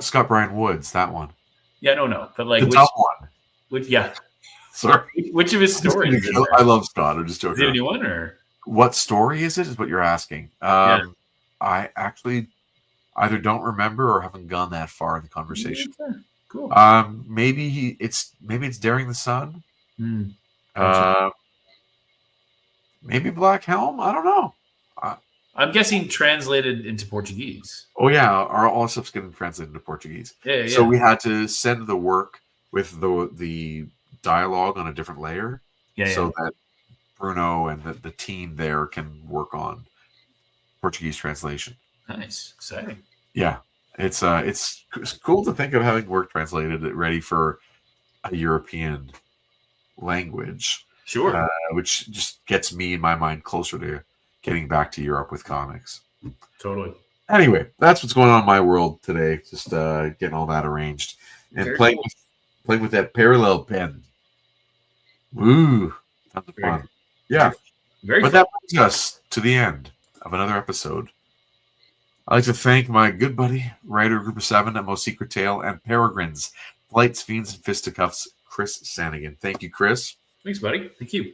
A: Scott Brian Woods, that one.
B: Yeah, no. But like
A: the top one.
B: Which yeah.
A: Sorry.
B: Which of his stories?
A: I love Scott. I'm just joking.
B: Is there a new one or
A: what story is it? Is what you're asking. I actually either don't remember or haven't gone that far in the conversation.
B: Okay. Cool.
A: Maybe it's Daring the Sun.
B: Gotcha.
A: Maybe Black Helm. I don't know.
B: I'm guessing translated into Portuguese.
A: Oh yeah, all stuff's getting translated into Portuguese.
B: Yeah.
A: So we had to send the work with the dialogue on a different layer, so that Bruno and the team there can work on Portuguese translation.
B: Nice, exciting.
A: Yeah, it's cool to think of having work translated ready for a European language.
B: Sure.
A: Which just gets me in my mind closer to getting back to Europe with comics.
B: Totally.
A: Anyway, that's what's going on in my world today. Just getting all that arranged and playing with that parallel pen. Woo! Tons of fun. Yeah.
B: Very
A: but
B: fun.
A: That brings us to the end of another episode I'd like to thank my good buddy, writer Group of 7 at Most Secret Tale, and Peregrines, Flights, Fiends, and Fisticuffs, Chris Sanigan. Thank you, Chris.
B: Thanks, buddy. Thank you.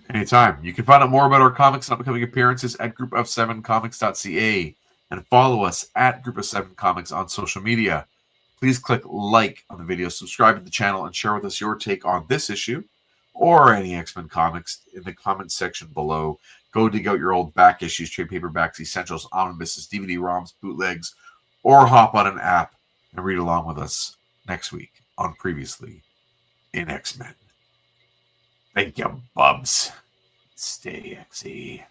A: Anytime. You can find out more about our comics and upcoming appearances at group-of-7comics.ca and follow us at Group of 7 Comics on social media. Please click like on the video, subscribe to the channel, and share with us your take on this issue or any X-Men comics in the comments section below. Go dig out your old back issues, trade paperbacks, essentials, omnibuses, DVD-ROMs, bootlegs, or hop on an app and read along with us next week on Previously in X-Men. Thank you, bubs. Stay XE.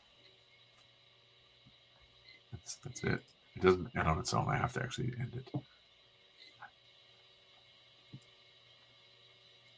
A: That's it. It doesn't end on its own. I have to actually end it.